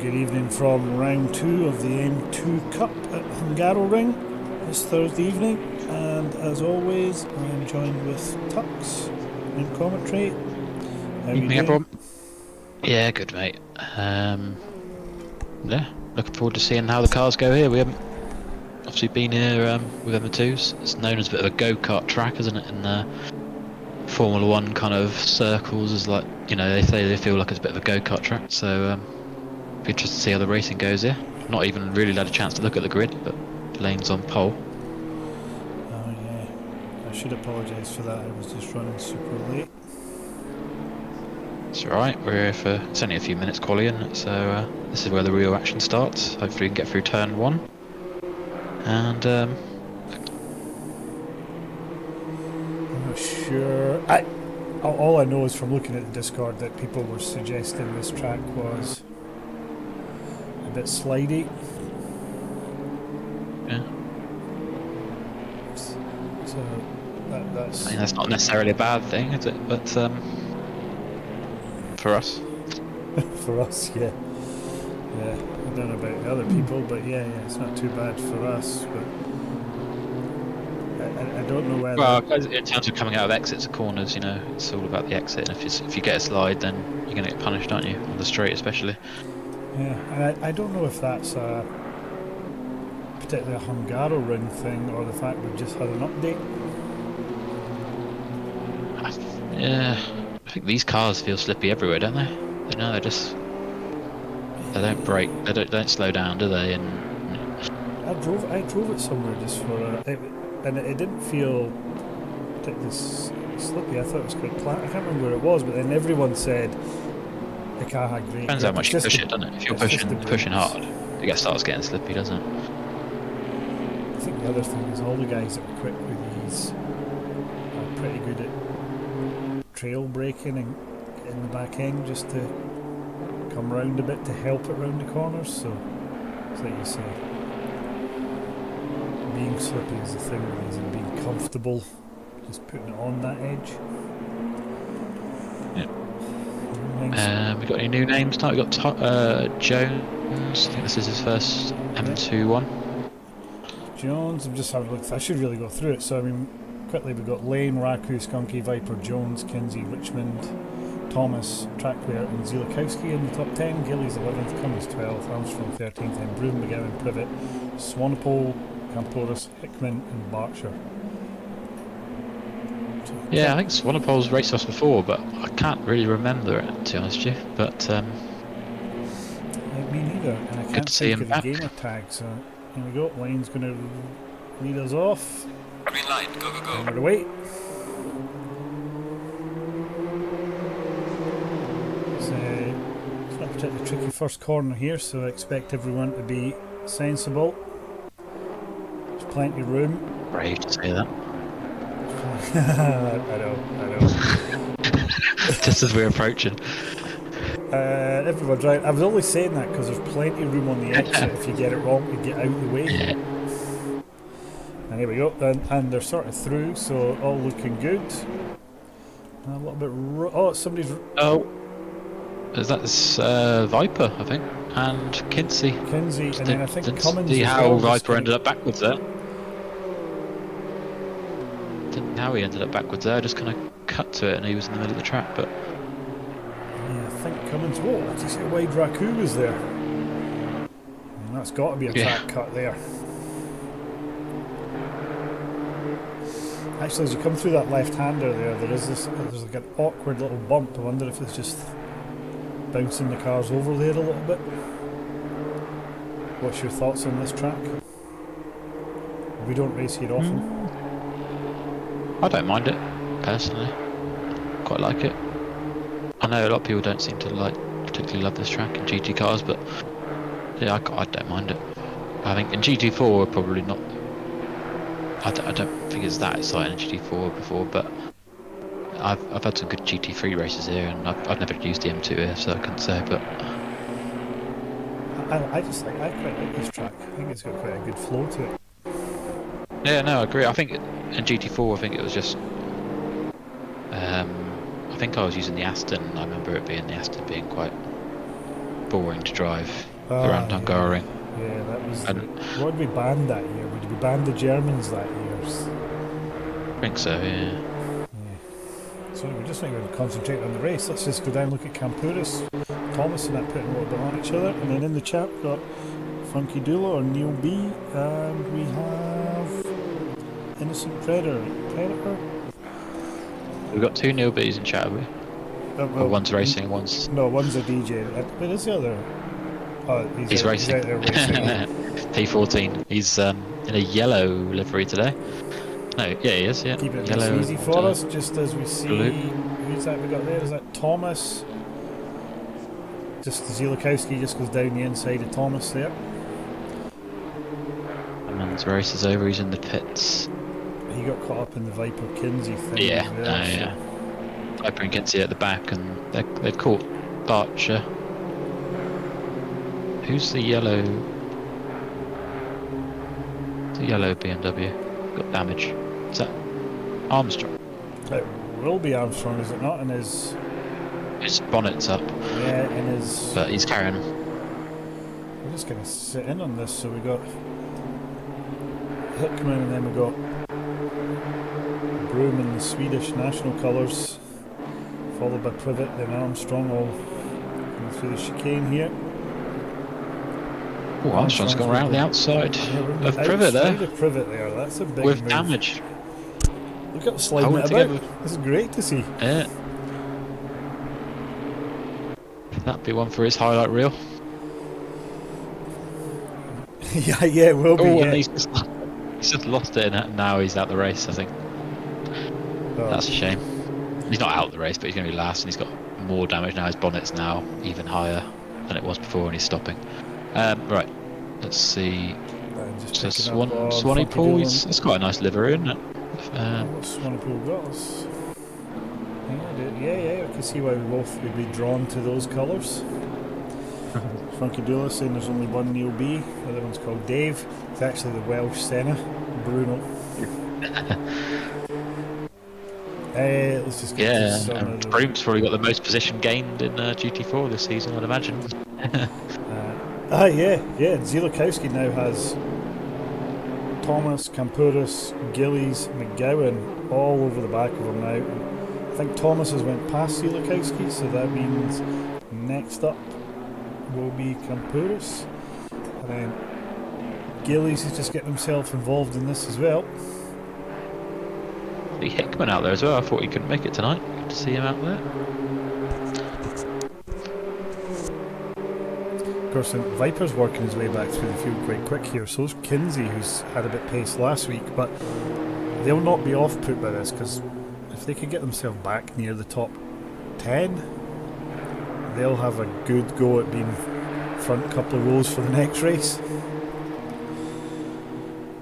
good evening from round 2 of the M2 Cup at Hungaroring this Thursday evening, and as always I am joined with Tux in commentary. How are you Evening, doing? everyone. Yeah, good, mate. Yeah, looking forward to seeing how the cars go here. We haven't obviously been here with M2s. It's known as a bit of a go-kart track, isn't it? In the Formula One kind of circles, is like, you know, they say they feel like it's a bit of a go-kart track. So, be interested to see how the racing goes here. Not even really had a chance to look at the grid, but Lane's on pole. Oh yeah, I should apologise for that, I was just running super late. It's alright, we're here for, it's only a few minutes qualifying, so this is where the real action starts. Hopefully we can get through turn 1. And, I'm not sure. All I know is from looking at the Discord that people were suggesting this track was a bit slidey. yeah. So that's I mean, that's not necessarily a bad thing, is it? But for us, for us, yeah. Yeah, I don't know about the other people, but yeah, it's not too bad for us. But I don't know whether. well, in terms of coming out of exits or corners, you know, it's all about the exit. And if you get a slide, then you're going to get punished, aren't you? On the straight, especially. Yeah, and I don't know if that's a particularly a Hungaroring thing or the fact we've just had an update. Yeah, I think these cars feel slippy everywhere, don't they? You know, they don't brake, they don't slow down, do they? And I drove it somewhere just for and it didn't feel particularly slippy. I thought it was quite I can't remember where it was, but then everyone said the car had great depends how grip. much you push it, doesn't it? If you're pushing hard, it starts getting slippy, doesn't it? I think the other thing is all the guys that were quick with these are pretty good at trail braking and in the back end just to come round a bit to help it round the corners. So it's like you say, being slippy is the thing with these and being comfortable, just putting it on that edge. Yeah. We got any new names tonight? We got Jones. I think this is his first M2 one. Jones, I'm just having a look. I should really go through it. So I mean, quickly we've got Lane, Raku, Skunky, Viper, Jones, Kinsey, Richmond, Thomas, Trackware and Zilakowski in the top 10. Gillies 11th, Cummins 12th, Armstrong 13th, then Broom, McGowan, Privet, Swanepoel, Camporus, Hickman and Berkshire. Yeah, I think Swanepoel's raced us before, but I can't really remember it, to be honest with you. But me neither, and I can't think of the gamer tag, so here we go. Lane's going to lead us off. Green light, go, go, go. Hammered away. It's not a particularly tricky first corner here, so I expect everyone to be sensible. There's plenty of room. Brave to say that. I know. Just as we're approaching. Everyone's right. I was only saying that because there's plenty of room on the exit. If you get it wrong, you get out of the way. Yeah. And here we go. And they're sort of through, so all looking good. A little bit. Somebody's. Oh, that's Viper, I think, and Kinsey. And then I think Cummins. See how Viper ended up backwards there. Didn't know how he ended up backwards there. Just kind of cut to it, and he was in the middle of the track. But yeah, I think Cummins. Whoa, that's just how wide Raku was there. And that's got to be a track cut there. Actually, as you come through that left-hander there's like an awkward little bump. I wonder if it's just bouncing the cars over there a little bit. What's your thoughts on this track? We don't race here often. I don't mind it, personally. Quite like it. I know a lot of people don't seem to particularly love this track in GT cars, but yeah, I don't mind it. I think in GT4 we're probably not. I don't think it's that exciting in GT4 before, but I've had some good GT3 races here, and I've never used the M2 here, so I couldn't say. But I quite like this track. I think it's got quite a good flow to it. Yeah, no, I agree. I think in GT4, I think it was just. I think I was using the Aston. I remember the Aston being quite boring to drive around Hungaroring. Yeah, that was. And What did we ban that year? Did we ban the Germans that year? I think so, yeah. Yeah. So we're just not going to concentrate on the race. Let's just go down and look at Campuris, Thomas, and that putting a little bit on each other. And then in the chat we've got Funky Dula or Neil B, and we have Innocent Predator. We've got 2 Neil B's in chat, have we? Well, one's racing, one's... No, one's a DJ. Where is the other? Oh, He's racing. He's out there racing. P14. He's in a yellow livery today. No, yeah, he is, yeah. Keep it Yellow nice and easy for us, just as we see. blue. Who's that we got there? Is that Thomas? Just Zielikowski just goes down the inside of Thomas there. And then his race is over, he's in the pits. He got caught up in the Viper Kinsey thing. Yeah, as well, so. yeah. Viper and Kinsey at the back, and they've caught Barcher. Who's the yellow? The yellow BMW got damage. Is that Armstrong? It will be Armstrong, is it not? And his bonnet's up. Yeah, and his. But he's carrying him. We're just gonna sit in on this. So we got Hickman, and then we got Broom in the Swedish national colours, followed by Privet, then Armstrong, all going through the chicane here. Oh, Armstrong's gone around the outside of Privet there. Of Privet there, that's a big With move. damage. Look at sliding Holding it about. together. This is great to see. Yeah. That'd be one for his highlight reel. yeah, it will be. Oh, Yeah. and he's just lost it, and now he's out the race, I think. Oh. That's a shame. He's not out the race, but he's going to be last, and he's got more damage now. His bonnet's now even higher than it was before, and he's stopping. Right, let's see. Just So Swanee Pool, it's quite a nice livery, isn't it? What's Swanee Pool got us? Yeah, I can see why we both would be drawn to those colours. Funky Dula saying there's only one Neil B, the other one's called Dave. It's actually the Welsh Senna, Bruno. Let's just get to some of the... Broom's probably got the most position gained in GT4 this season, I'd imagine. Yeah, Zielikowski now has Thomas, Campuris, Gillies, McGowan all over the back of him now. I think Thomas has went past Zielikowski, so that means next up will be Campuris. And then Gillies is just getting himself involved in this as well. The Hickman out there as well. I thought he couldn't make it tonight. Good to see him out there. Of course, Viper's working his way back through the field quite quick here. So's Kinsey, who's had a bit pace last week, but they'll not be off put by this, because if they could get themselves back near the top 10, they'll have a good go at being front couple of rows for the next race.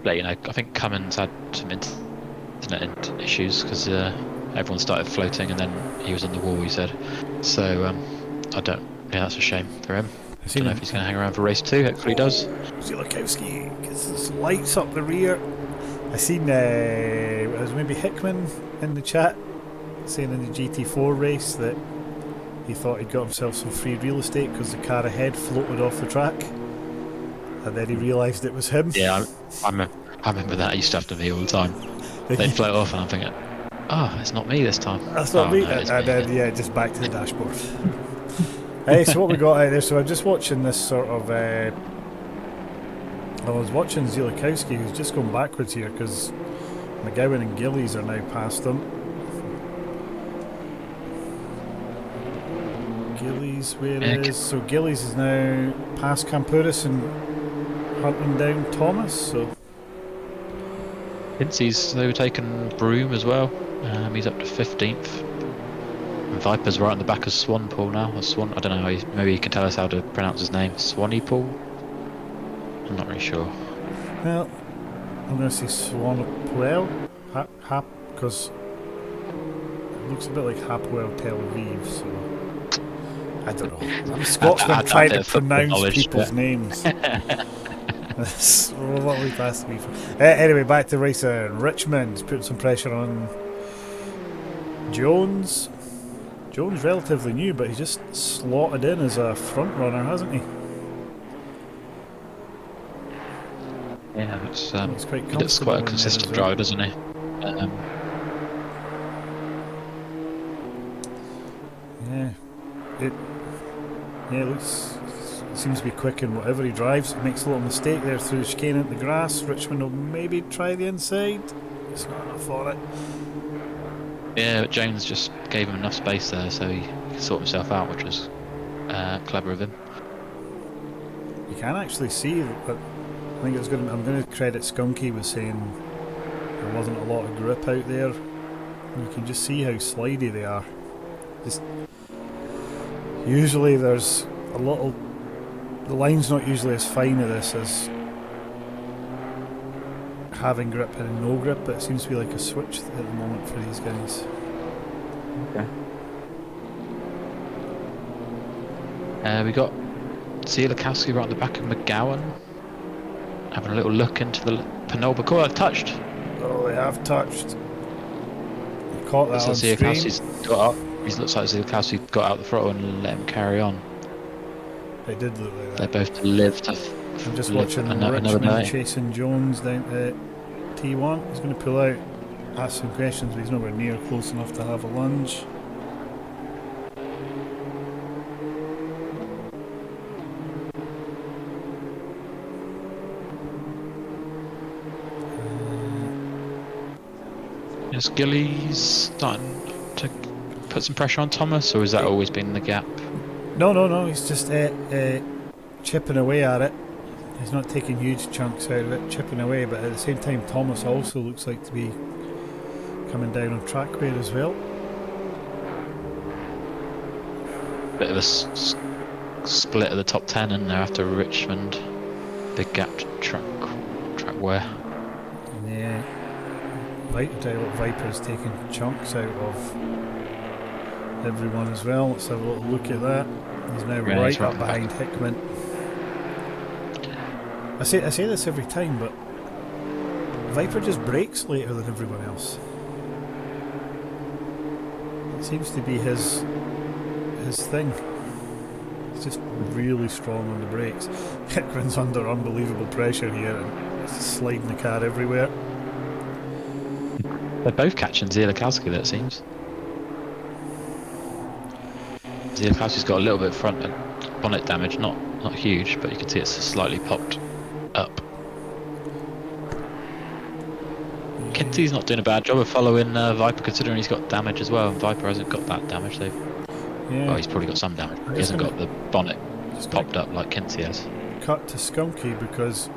But, you know, I think Cummins had some internet issues because everyone started floating, and then he was on the wall, he said. So, yeah, that's a shame for him. I don't know if he's going to hang around for race 2. Hopefully he does. Zielikowski gets his lights up the rear. I seen it was maybe Hickman in the chat saying in the GT4 race that he thought he'd got himself some free real estate because the car ahead floated off the track, and then he realised it was him. Yeah, I remember that. It used to happen to me all the time. They'd float off, and I'm thinking, oh, it's not me this time. That's not me. No, And then, yeah, just back to the dashboard. Hey, so what we got out there? So I'm just watching this sort of. I was watching Zielikowski, who's just going backwards here because McGowan and Gillies are now past him. Gillies, where is? So Gillies is now past Campuris and hunting down Thomas. So Kinsey's overtaken Broom as well. He's up to 15th. And Viper's right on the back of Swanpool now. Or Swan, I don't know. Maybe you can tell us how to pronounce his name. Swanepool. I'm not really sure. well, I'm going to say Swanepoel, because it looks a bit like Hapwell Tel Aviv. So I don't know. I'm a Scotsman trying to pronounce people's names. That's what we've asked me for. Anyway, back to racing. Richmond's putting some pressure on Jones. Jones relatively new, but he's just slotted in as a front runner, hasn't he? It's, Looks quite he looks comfortable quite a in there as consistent well. driver, doesn't he? Yeah, it looks. It seems to be quick in whatever he drives. Makes a little mistake there through the chicane into the grass. Richmond will maybe try the inside. It's not enough for it. Yeah, but Jones just gave him enough space there, so he could sort himself out, which was clever of him. You can actually see that. I think I'm going to credit Skunky with saying there wasn't a lot of grip out there. You can just see how slidey they are. Just usually there's a little. The line's not usually as fine of this as having grip and no grip, but it seems to be like a switch at the moment for these guys. Okay. We got Zielikowski right on the back of McGowan, having a little look into the Penulba corner. Touched. Oh, they have touched. Caught that on stream. Looks like Zielikowski got out the throttle and let him carry on. They did look like They that. both lived. I'm just watching Richmond chasing Jones down to T1. He's going to pull out, ask some questions, but he's nowhere near close enough to have a lunge. Is Gillies starting to put some pressure on Thomas, or has that always been the gap? No. He's just chipping away at it. He's not taking huge chunks out of it, chipping away, but at the same time Thomas also looks like to be coming down on track wear as well. Bit of a split of the top 10 in there after Richmond. Big gap to track wear. Yeah. Viper's taking chunks out of everyone as well. Let's have a little look at that. He's now right up behind Hickman. I say this every time, but Viper just brakes later than everyone else. It seems to be his thing. He's just really strong on the brakes. Hickman's under unbelievable pressure here and he's sliding the car everywhere. They're both catching Zielikowski, that seems. Zielikowski's got a little bit of front bonnet damage, not huge, but you can see it's slightly popped up. Yeah. Kinsey's not doing a bad job of following Viper, considering he's got damage as well, and Viper hasn't got that damage. Well, he's probably got some damage, but he hasn't got the bonnet popped up like Kinsey has. Cut to Skunky because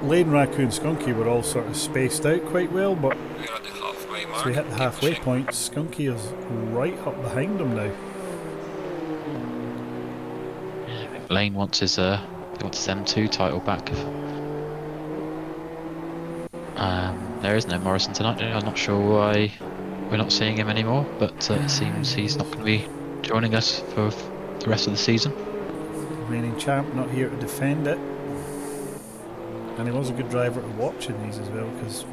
Lane, Raccoon, Skunky were all sort of spaced out quite well, but as we hit the halfway point, Skunky is right up behind him now. Lane wants his M2 title back. There is no Morrison tonight. I'm not sure why we're not seeing him anymore, but it seems he's not going to be joining us for the rest of the season. Reigning champ, not here to defend it. And he was a good driver to watch in these as well, because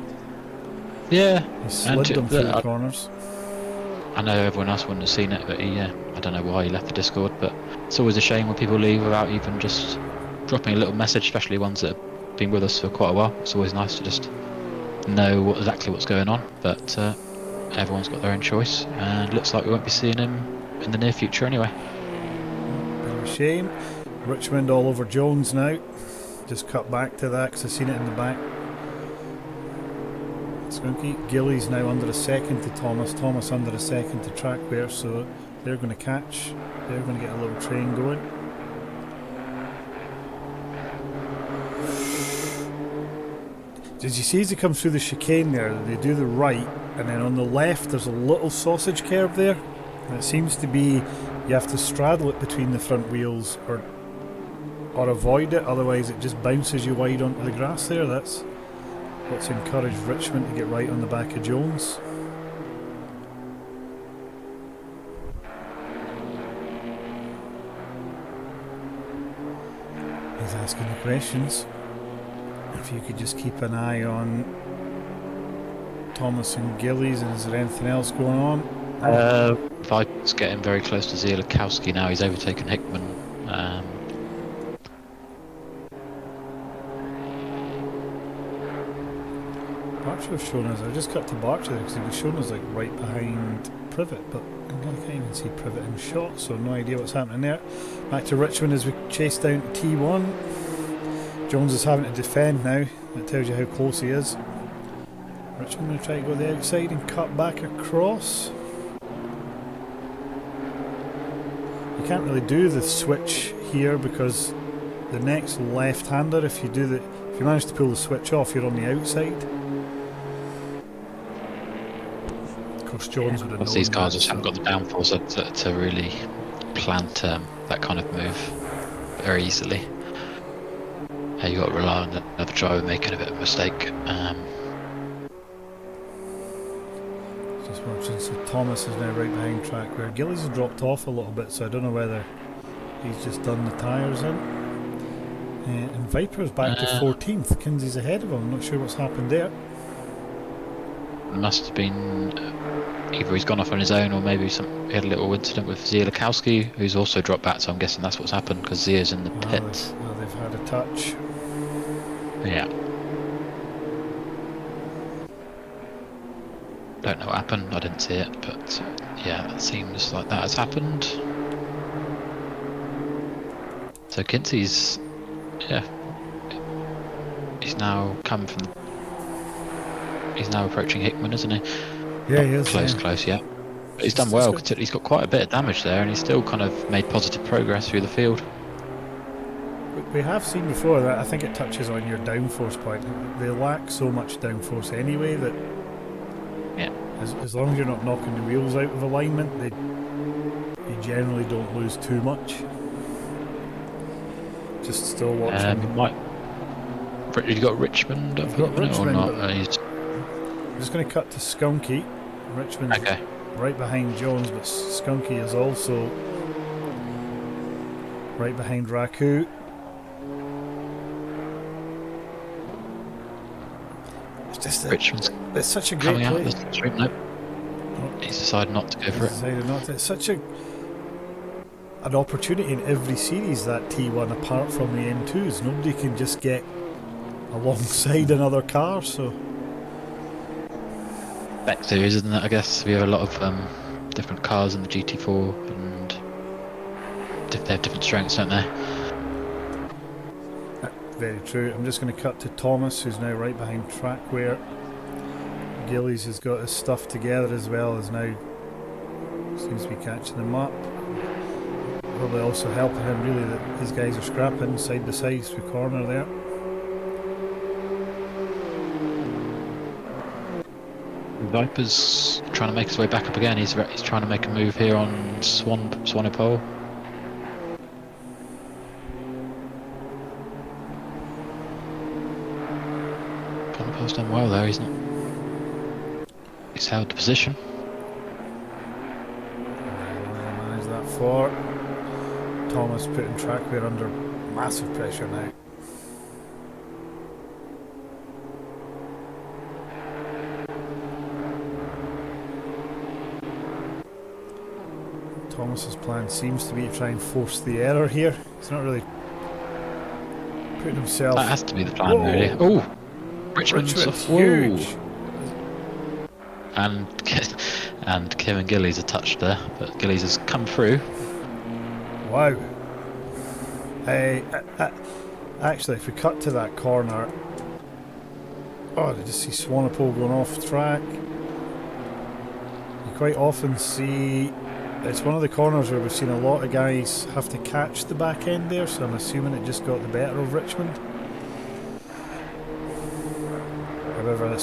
he slid them through the corners. I know everyone else wouldn't have seen it, but I don't know why he left the Discord, but it's always a shame when people leave without even just dropping a little message, especially ones that have been with us for quite a while. It's always nice to just know exactly what's going on, but everyone's got their own choice, and it looks like we won't be seeing him in the near future anyway. Bit of a shame. Richmond all over Jones now. Just cut back to that because I've seen it in the back. Skunky. Gillies now under a second to Thomas. Thomas under a second to Trackwear, so they're going to catch. They're going to get a little train going. Did you see as he comes through the chicane there, they do the right, and then on the left there's a little sausage curve there, and it seems to be you have to straddle it between the front wheels or avoid it, otherwise it just bounces you wide onto the grass there. That's what's encouraged Richmond to get right on the back of Jones. He's asking the questions. If you could just keep an eye on Thomas and Gillies, and is there anything else going on? Viper's getting very close to Zielikowski now. He's overtaken Hickman. Should have shown us. I just cut to Barcher there because he was shown us like right behind Privet, but I can't even see Privet in shot, so no idea what's happening there. Back to Richmond as we chase down T1. Jones is having to defend now. That tells you how close he is. Richmond going to try to go the outside and cut back across. You can't really do the switch here because the next left-hander, if you manage to pull the switch off, you're on the outside. Of course, Jones would have known these cars that, just haven't got the downforce to really plant that kind of move very easily. You got to rely on another driver making a bit of a mistake. Just watching, so Thomas is now right behind track where Gillies has dropped off a little bit, so I don't know whether he's just done the tyres in. And Viper's back to 14th. Kinsey's ahead of him. I'm not sure what's happened there. Must have been either he's gone off on his own or maybe he had a little incident with Zielikowski, who's also dropped back, so I'm guessing that's what's happened because Zia's in the pits. They've had a touch. Yeah. Don't know what happened, I didn't see it, but yeah, it seems like that has happened. So Kinsey's, he's now come from, he's now approaching Hickman, isn't he? Yeah, he is. Close, yeah. But he's done well, considering he's got quite a bit of damage there, and he's still kind of made positive progress through the field. We have seen before that I think it touches on your downforce point. They lack so much downforce anyway that as long as you're not knocking the wheels out of alignment, you generally don't lose too much. Just still watching. You got Richmond up at the minute or not? I'm just going to cut to Skunky. Richmond's right behind Jones, but Skunky is also right behind Raku. It's such a great play. He's decided not to go for it. It's such an opportunity in every series, that T1, apart from the M2s. Nobody can just get alongside another car, so. Back series, isn't it? I guess we have a lot of different cars in the GT4, and they have different strengths, don't they? Very true. I'm just going to cut to Thomas, who's now right behind track where Gillies has got his stuff together as well, as now seems to be catching him up. Probably also helping him really that his guys are scrapping side by side through corner there. Viper's trying to make his way back up again. He's trying to make a move here on Swanepoel. Swanepoel's done well there. He's held the position. Manage that for Thomas, putting Trackware under massive pressure now. Thomas's plan seems to be to try and force the error here. He's not really putting himself. That has to be the plan, really. Oh, Richmond's huge. And Kim and Gillies are touched there, but Gillies has come through. Wow. Actually, if we cut to that corner, I just see Swanepoel going off track. You quite often see. It's one of the corners where we've seen a lot of guys have to catch the back end there, so I'm assuming it just got the better of Richmond. However, I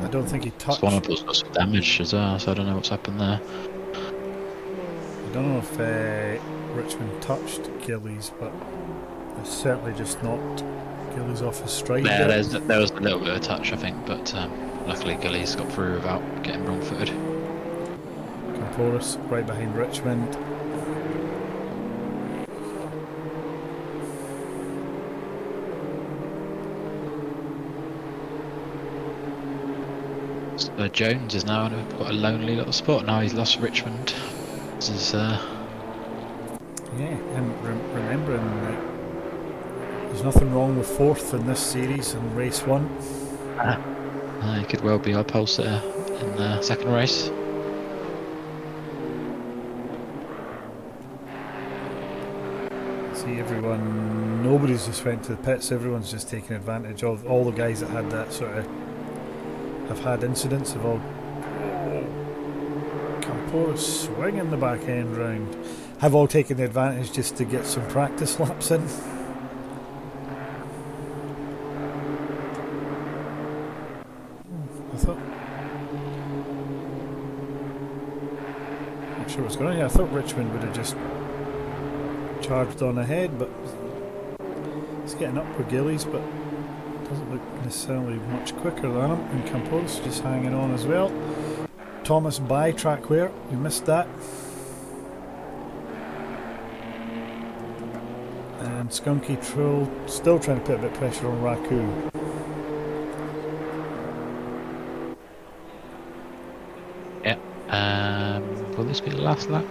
don't think he touched. Swanepoel's got some damage as well, so I don't know what's happened there. I don't know if Richmond touched Gillies, but it's certainly just knocked Gillies off his stride. Yeah, there was a little bit of a touch, I think, but luckily Gillies got through without getting wrong-footed. Porus right behind Richmond. So Jones is now got a lonely little spot. Now he's lost Richmond. This is yeah, and remembering that there's nothing wrong with fourth in this series in race one. He could well be our pole sitter in the second race. See everyone, nobody's just went to the pits, everyone's just taking advantage of all the guys that had that sort of, have had incidents of all. Camporus swinging the back end round. Have all taken the advantage just to get some practice laps in. I thought. Not sure what's going on here. I thought Richmond would have just charged on ahead, but it's getting up with Gillies, but doesn't look necessarily much quicker than him. And Camporus just hanging on as well. Thomas by track wear, we missed that. And Skunky Troll still trying to put a bit of pressure on Raku. Yeah. Will this be the last lap?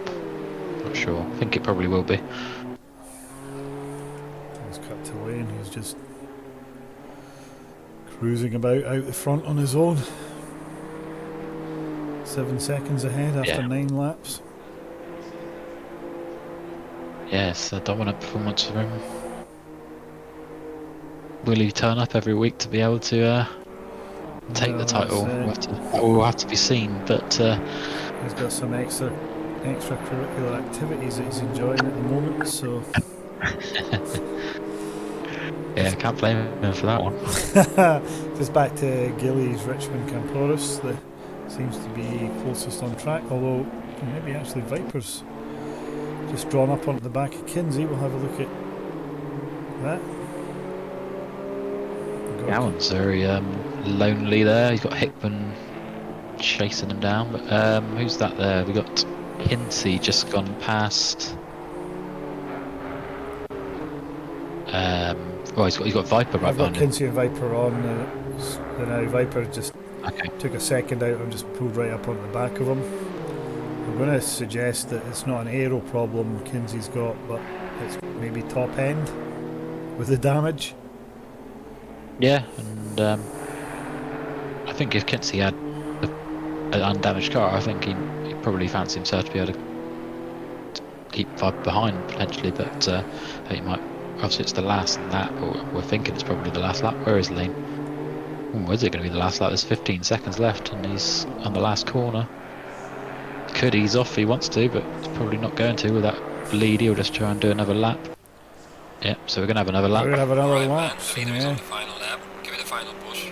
Not sure. I think it probably will be. He's cut to Lane, who's just cruising about out the front on his own. 7 seconds ahead after 9 laps. Yes, a dominant performance for him. Will he turn up every week to be able to take the title? That will have to be seen, but he's got some extracurricular activities that he's enjoying at the moment, so yeah, I can't blame him for that one. Just back to Gillies, Richmond, Camporus, that seems to be closest on track, although maybe actually Viper's just drawn up onto the back of Kinsey. We'll have a look at that. Gowan's very lonely there. He's got Hickman chasing him down, but who's that there? We got Kinsey just gone past. Well, he's got Viper right behind him. I've got Kinsey and Viper on. Now Viper just took a second out and just pulled right up onto the back of him. I'm going to suggest that it's not an aero problem Kinsey's got, but it's maybe top end with the damage. Yeah, and I think if Kinsey had an undamaged car, I think he'd probably fancy himself to be able to keep Viper behind potentially, but he might. Obviously, it's the last lap, or we're thinking it's probably the last lap. Where is Lane? Is it going to be the last lap? There's 15 seconds left, and he's on the last corner. Could ease off if he wants to, but he's probably not going to with that lead. He'll just try and do another lap. Yeah, so we're going to have another lap. We're going to have another lap. So, on the final lap. Give it a final push.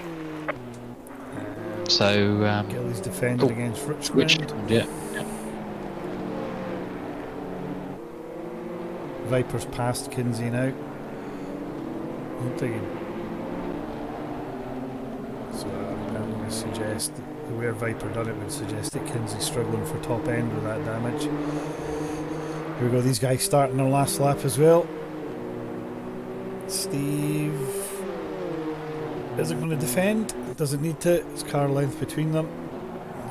So Gillies defended against Richmond. Yeah. Viper's past Kinsey now. I don't think so I'm going to suggest that the way Viper done it would suggest that Kinsey's struggling for top end with that damage. Here we go, these guys starting their last lap as well. Steve isn't going to defend, doesn't need to, it's car length between them.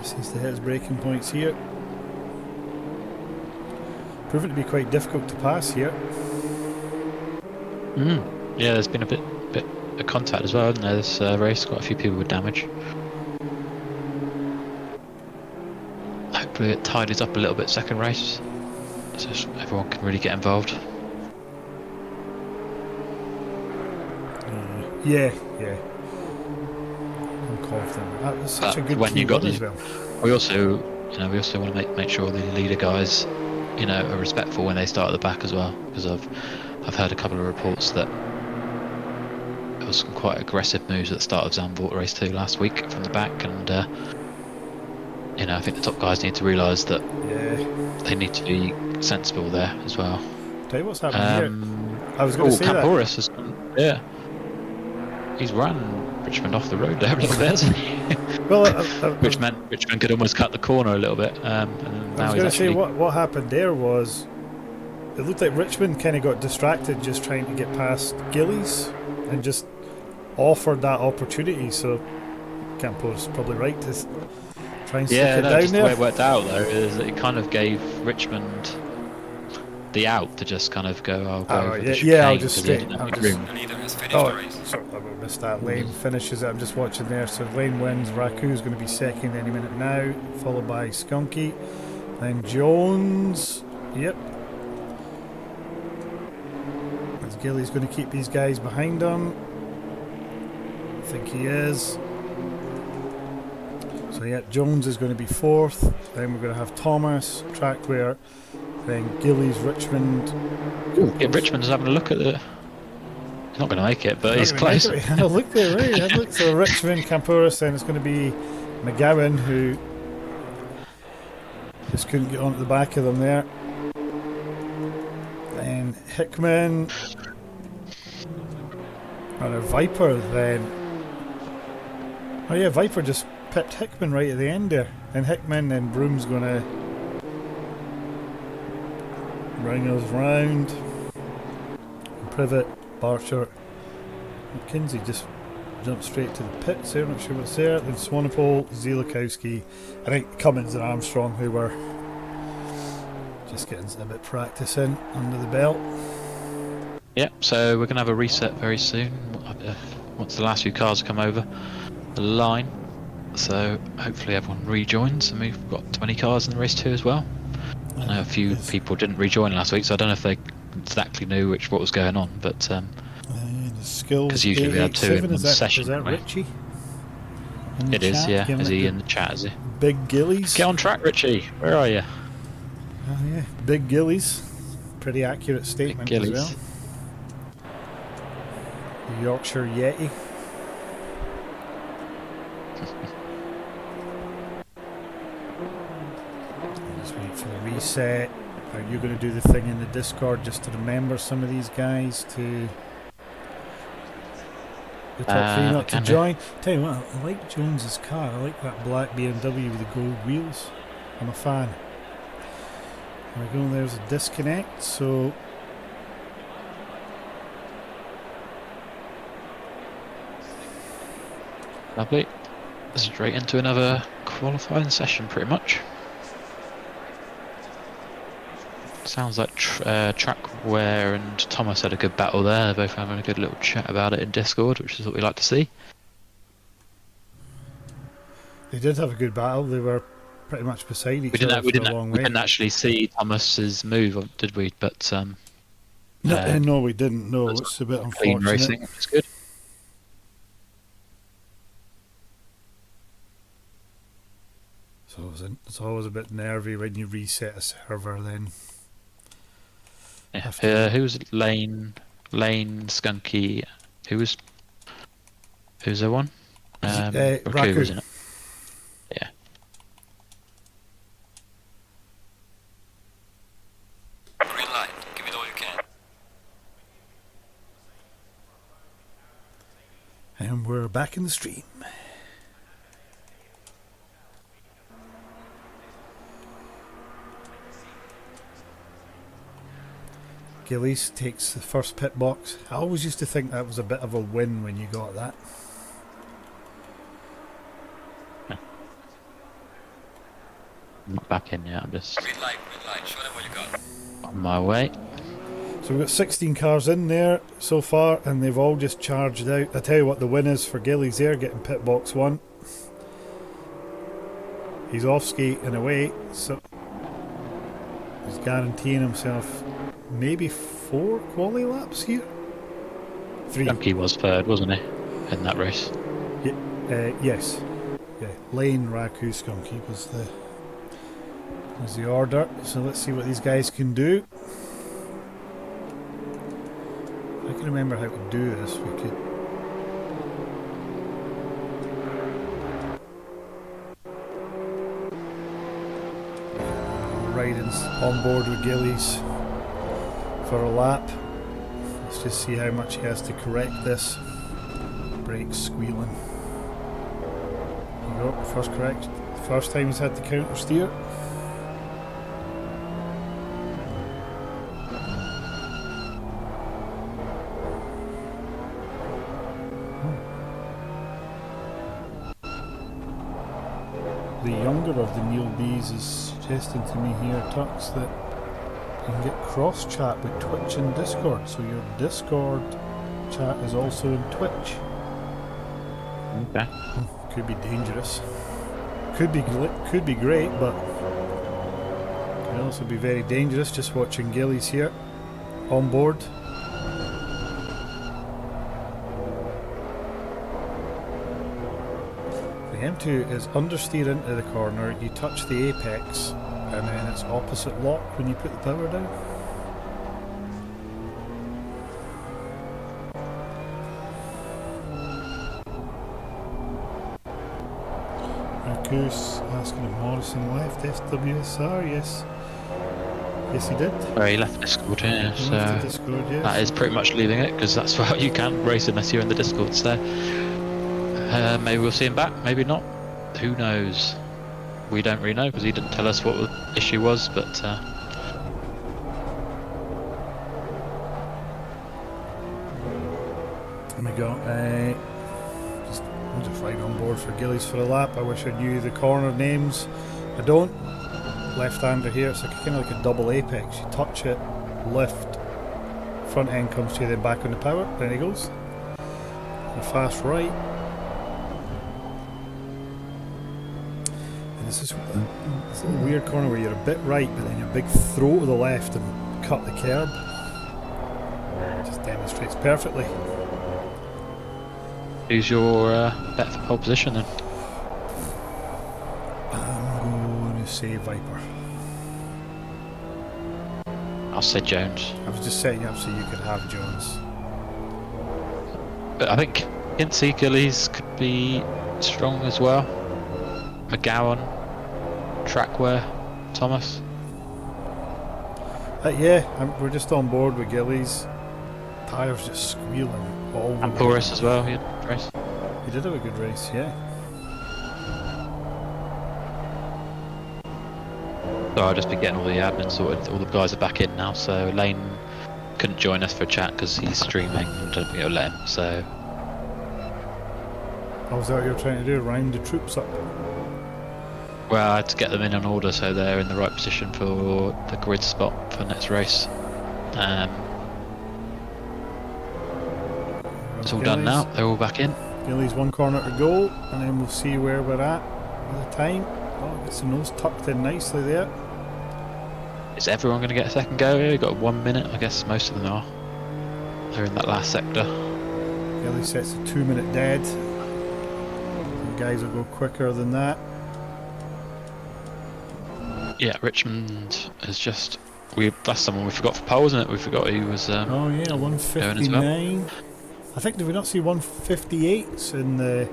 He seems to hit his braking points here. Proven to be quite difficult to pass here. Yeah, there's been a bit of contact as well, hasn't there? This race, quite a few people with damage. Hopefully it tidies up a little bit second race, so everyone can really get involved. Yeah. I'm confident. That was such a good when you got as well. We also want to make sure the leader guys, are respectful when they start at the back as well, because I've heard a couple of reports that there was some quite aggressive moves at the start of Zandvoort race 2 last week from the back, and I think the top guys need to realise that they need to be sensible there as well. Tell you what's happening here. I was going to say Camporus has he's ran Richmond off the road there a little bit, hasn't he? Well, which meant Richmond could almost cut the corner a little bit. And now I was going to say what happened there was it looked like Richmond kind of got distracted just trying to get past Gillies and just offered that opportunity. So Campo's probably right to try and stick it down just there. The way it worked out though is that it kind of gave Richmond the out to just kind of go, I'll go Oh, over yeah, the yeah, I'll chicane just because he straight. didn't I'll have just. room. The leader has finished Oh, the race. sorry, I missed that. Lane finishes it. I'm just watching there. So Lane wins. Raku's going to be second any minute now, followed by Skunky. Then Jones. Yep. As Gilly's going to keep these guys behind him. I think he is. So yeah, Jones is going to be fourth. Then we're going to have Thomas, Trackware. Then Gillies, Richmond. Yeah, Richmond's having a look at the. He's not going to make it, but he's Not gonna close. make it. I looked there, right? I looked. So Richmond, Camporus, then it's going to be McGowan, who just couldn't get onto the back of them there. Then Hickman. And a Viper then. Oh yeah, Viper just pipped Hickman right at the end there. And Hickman and Broom's going to ring us round. Privet, Barcher, McKinsey just jumped straight to the pits there, not sure what's there. Then Swanepoel, Zielikowski, I think Cummins and Armstrong, who were just getting a bit practice in under the belt. Yep, so we're going to have a reset very soon once the last few cars come over the line. So hopefully everyone rejoins, and we've got 20 cars in the race too as well. I know a few people didn't rejoin last week, so I don't know if they exactly knew what was going on, but The skills because usually we had two in one session. Is that right? Richie? It is, yeah. Is he in the chat? Is he? Big Gillies. Get on track, Richie. Where are you? Oh yeah, Big Gillies. Pretty accurate statement as well. The Yorkshire Yeti. Just wait for the reset. Are you going to do the thing in the Discord just to remember some of these guys to the top three not to join? Tell you what, I like Jones's car. I like that black BMW with the gold wheels. I'm a fan. There we go. There's a disconnect. So Lovely. Straight into another qualifying session, pretty much. Sounds like Trackware and Thomas had a good battle there. They're both having a good little chat about it in Discord, which is what we like to see. they did have a good battle. They were pretty much beside each other for a long way. We didn't actually see Thomas's move, did we? But no, we didn't. No, it's a bit unfortunate. Clean racing, which is good. So it's always a bit nervy when you reset a server then. Yeah. Who was Lane, Skunky? Who's the one? Raku, isn't it? Yeah. Green light. Give it all you can. And we're back in the stream. Gillies takes the first pit box. I always used to think that was a bit of a win when you got that. I'm not back in yet, I'm just Green light. Show them what you got. on my way. So we've got 16 cars in there so far, and they've all just charged out. I tell you what, the win is for Gillies there, getting pit box 1. He's off skating away, so he's guaranteeing himself maybe 4 quali laps here. 3. Skunky was third, wasn't he, in that race? Yes. Yeah. Lane, Raku, Skunky was the order. So let's see what these guys can do. If I can remember how to do this, we could. Riding on board with Gillies for a lap. Let's just see how much he has to correct this. Brakes squealing. There you go, first correct. First time he's had to counter steer. The younger of the Neil B's is suggesting to me here, Tux, that You can get cross chat with Twitch and Discord, so your Discord chat is also in Twitch. Okay. Could be dangerous. Could be great, but can also be very dangerous. Just watching Gillies here on board. The M2 is understeer into the corner. You touch the apex, and then it's opposite lock when you put the power down. Marcus asking if Morrison left SWSR. Yes. Yes, he did. Oh, he left Discord, yeah, He so left the Discord, yes. that is pretty much leaving it, because that's how you can race unless you're in the Discord, so maybe we'll see him back, maybe not. Who knows? We don't really know, because he didn't tell us what the issue was, but There we go. I'm just right on board for Gillies for a lap. I wish I knew the corner names. I don't. Left-hander here, it's like kind of like a double apex. You touch it, lift, front end comes to you, then back on the power. There he goes. A fast right. And this is a weird corner where you're a bit right, but then you're a big throw to the left and cut the curb. It just demonstrates perfectly. who's your bet for pole position then? I'm going to say Viper. I'll say Jones. I was just setting you up so you could have Jones. But I think Kinsey Gillies could be strong as well. McGowan, Trackware, Thomas. Yeah, we're just on board with Gillies. Tyres just squealing all the And way. Porus as well, yeah, race. He did have a good race, yeah. So I'll just be getting all the admin sorted. All the guys are back in now, so Lane couldn't join us for a chat because he's streaming and I don't think it'll let him, so... What was that what you're trying to do? Round the troops up? Well, I had to get them in order so they're in the right position for the grid spot for next race. It's all done now, they're all back in. Gillies one corner to go, and then we'll see where we're at with the time. Oh, get some nose tucked in nicely there. Is everyone going to get a second go here? We've got 1 minute, I guess most of them are. They're in that last sector. Gillies sets a 2-minute dead. The guys will go quicker than that. Yeah, Richmond is just... that's someone we forgot for pole, isn't it? We forgot he was Oh yeah, going as 159. I think, did we not see 158s in the...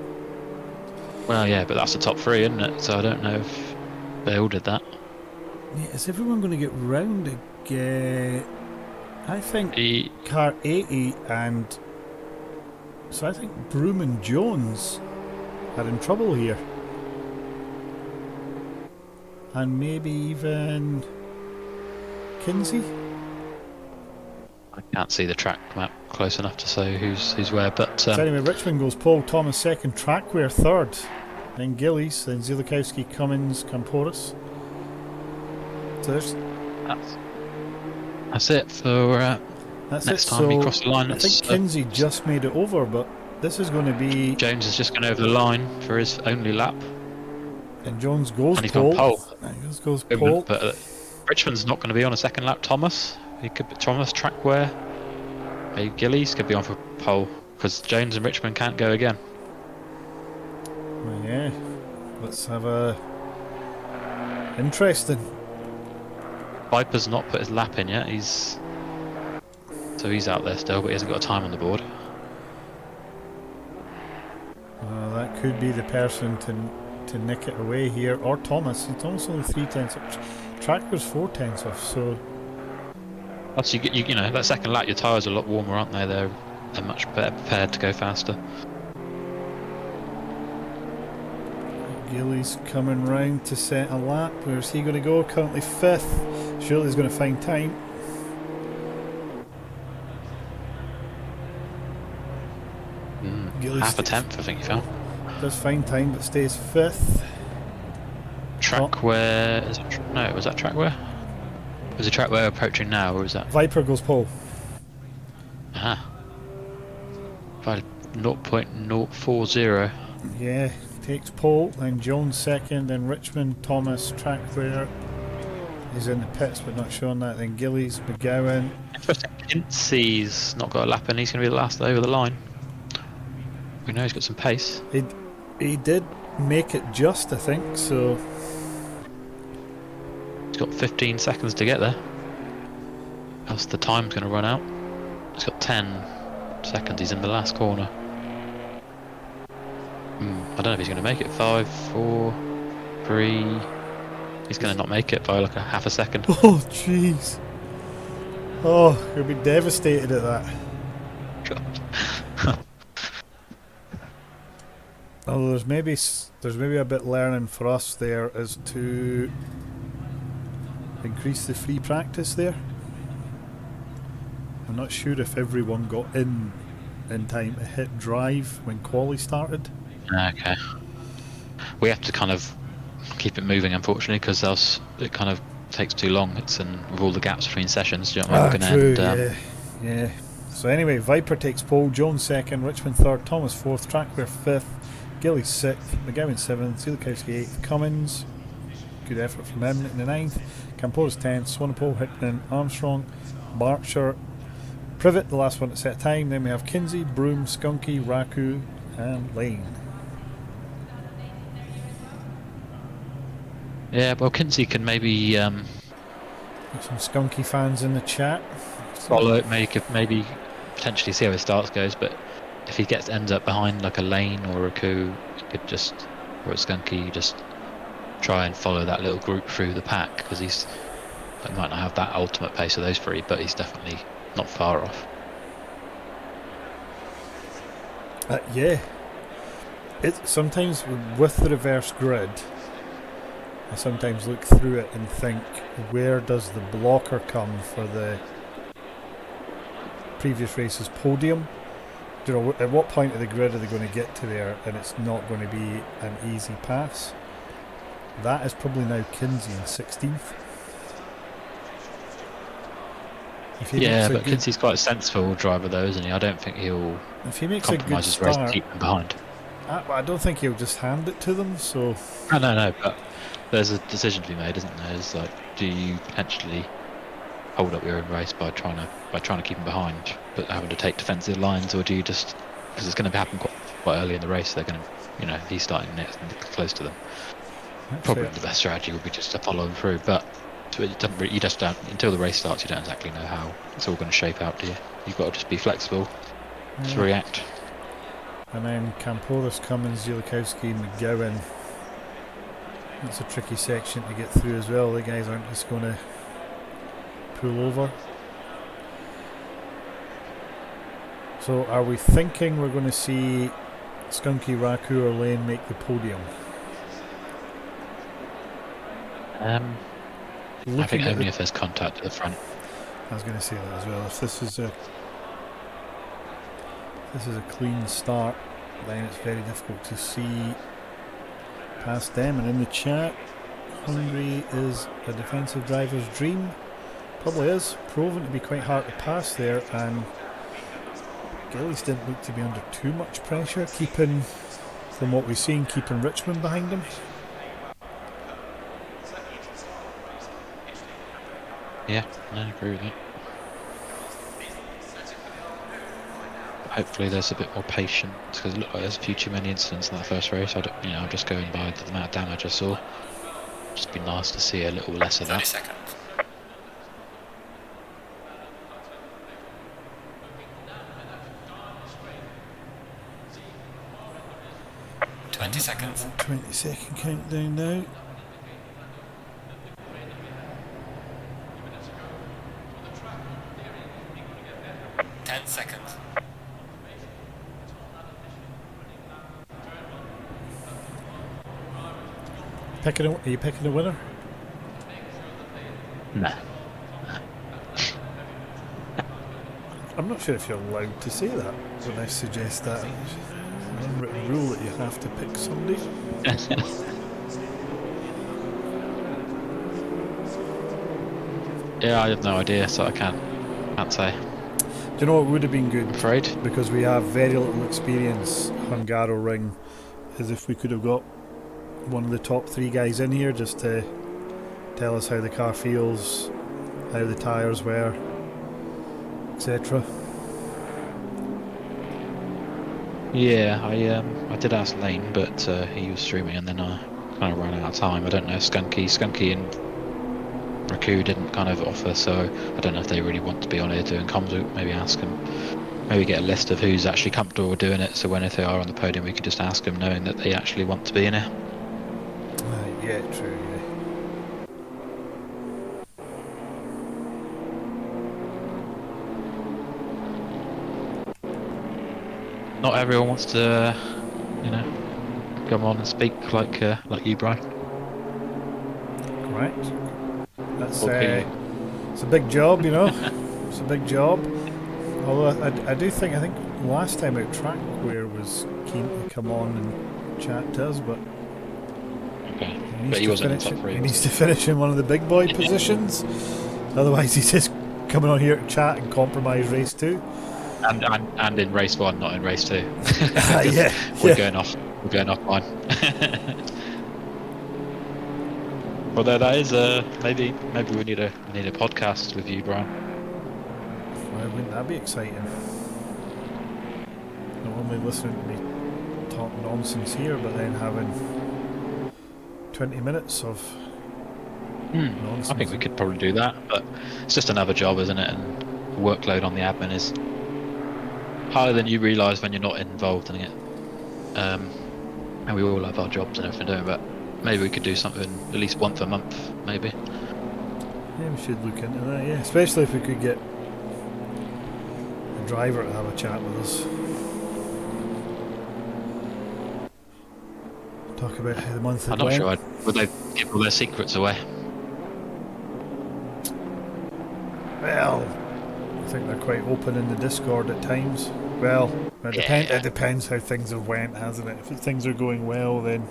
Well, yeah, but that's the top three, isn't it? So I don't know if they all did that. Yeah, is everyone going to get round again? I think car 80 and... So I think Broom and Jones are in trouble here. And maybe even Kinsey? I can't see the track map close enough to say who's where, but... So anyway, Richmond goes pole, Thomas second, Trackware third, then Gillies, then Zielikowski, Cummins, Camporis. So there's... That's it for That's next it. time we So cross the line. I think Kinsey just made it over, but this is going to be... Jones is just going over the line for his only lap. And Jones goes And he's pole. gone pole. And he goes pole. But Richmond's not going to be on a second lap. Thomas, he could be Thomas, Trackware, maybe Gillies could be on for pole because Jones and Richmond can't go again. Well, yeah, let's have a interesting. Viper's not put his lap in yet. He's out there still, but he hasn't got a time on the board. That could be the person to nick it away here, or Thomas. Thomas only 3/10 off. Tracker's 4/10 off, so. Plus, you know that second lap, your tyres are a lot warmer, aren't they? They're much better prepared to go faster. Gillies coming round to set a lap. Where's he going to go? Currently 5th. Surely he's going to find time. Gillies Half a 10th, I think he found. does find time, but stays 5th. Trackware. No, was that Trackware? Was the track we're approaching now, or is that? Viper goes pole. Aha. By 0.040. Yeah, takes pole, then Jones second, then Richmond, Thomas, track clear. He's in the pits but not showing that. Then Gillies, McGowan. Interesting. Kinsey's not got a lap, and he's going to be the last over the line. We know he's got some pace. He did make it just, I think, so. He's got 15 seconds to get there. Else the time's going to run out. He's got 10 seconds. He's in the last corner. I don't know if he's going to make it. 5, 4, 3. He's going to not make it by like a half a second. Oh, jeez. Oh, he'll be devastated at that. God. Although there's maybe a bit learning for us there as to increase the free practice there. I'm not sure if everyone got in time to hit drive when quali started. Okay. We have to kind of keep it moving, unfortunately, because else it kind of takes too long. It's with all the gaps between sessions. Do you know what I mean? True, yeah. So anyway, Viper takes pole, Jones second, Richmond third, Thomas fourth, Trackware fifth, Gillies sixth, McGowan seventh, Zielikowski eighth, Cummins, good effort from him in the ninth, Campora's 10th, Swanepoel, Hickman, Armstrong, Barcher, Privet, the last one to set time. Then we have Kinsey, Broom, Skunky, Raku, and Lane. Yeah, well, Kinsey can maybe Got some Skunky fans in the chat. follow it, maybe potentially see how his starts goes. But if he ends up behind like a Lane or a Coup, he could just, or a Skunky, just try and follow that little group through the pack, because he might not have that ultimate pace of those three, but he's definitely not far off. Yeah. It sometimes with the reverse grid, I sometimes look through it and think, where does the blocker come for the previous race's podium? You know, at what point of the grid are they going to get to there and it's not going to be an easy pass? That is probably now Kinsey in 16th. Yeah, but Kinsey's quite a sensible driver though, isn't he? I don't think he'll if he makes a good compromise his race to start, keep them behind. I don't think he'll just hand it to them. So No, but there's a decision to be made, isn't there? It's like, do you potentially hold up your own race by trying to keep them behind, but having to take defensive lines, or do you just, because it's going to happen quite early in the race, they're going to, he's starting next and close to them. Probably the best strategy would be just to follow them through, but you just don't, until the race starts, you don't exactly know how it's all going to shape out, do you? You've got to just be flexible to react. And then Camporas, Cummins, Zielikowski, McGowan. That's a tricky section to get through as well. The guys aren't just going to pull over. So are we thinking we're going to see Skunky, Raku or Lane make the podium? I think only if there's contact at the front. I was going to say that as well. If this is a clean start, then it's very difficult to see past them. And in the chat, Hungary is a defensive driver's dream. Probably is. Proven to be quite hard to pass there, and Gillies didn't look to be under too much pressure, keeping, from what we've seen, keeping Richmond behind him. Yeah, I agree with that. Hopefully there's a bit more patience, because it looked like there's a few too many incidents in that first race. I'm just going by the amount of damage I saw. Just be nice to see a little less of 30 that. seconds. Seconds. 20-second countdown now. Seconds. Are you picking a winner? Nah. I'm not sure if you're allowed to say that when I suggest that. It's an unwritten rule that you have to pick somebody. Yeah, I have no idea, so I can't say. Do you know what would have been good? I'm afraid. Because we have very little experience, Hungaroring, is if we could have got one of the top 3 guys in here just to tell us how the car feels, how the tyres were, etc. Yeah, I did ask Lane, but he was streaming, and then I kind of ran out of time. I don't know if Skunky and Raku didn't kind of offer, so I don't know if they really want to be on here doing comms. Maybe ask them, maybe get a list of who's actually comfortable with doing it, so when if they are on the podium we could just ask them knowing that they actually want to be in here. Yeah, true, Not everyone wants to, come on and speak like you, Brian. Right. That's Okay. it's a big job, It's a big job. Although I think last time out Trackware was keen to come on and chat to us, but Okay. But he wasn't in the top 3. he needs to finish in one of the big boy positions. Otherwise, he's just coming on here to chat and compromise race 2. And in race 1, not in race 2. Yeah, We're going off line. Although that is maybe we need a podcast with you, Brian. Why wouldn't that be exciting? Not only listening to me talk nonsense here, but then having 20 minutes of nonsense. I think we could probably do that, but it's just another job, isn't it? And the workload on the admin is higher than you realise when you're not involved in it. And we all have our jobs and everything doing, but maybe we could do something at least once a month, maybe. Yeah, we should look into that, yeah. Especially if we could get a driver to have a chat with us. Talk about how the month had I'm not went. sure. Would they give all their secrets away? Well, I think they're quite open in the Discord at times. Well, it depends how things have went, hasn't it? If things are going well, then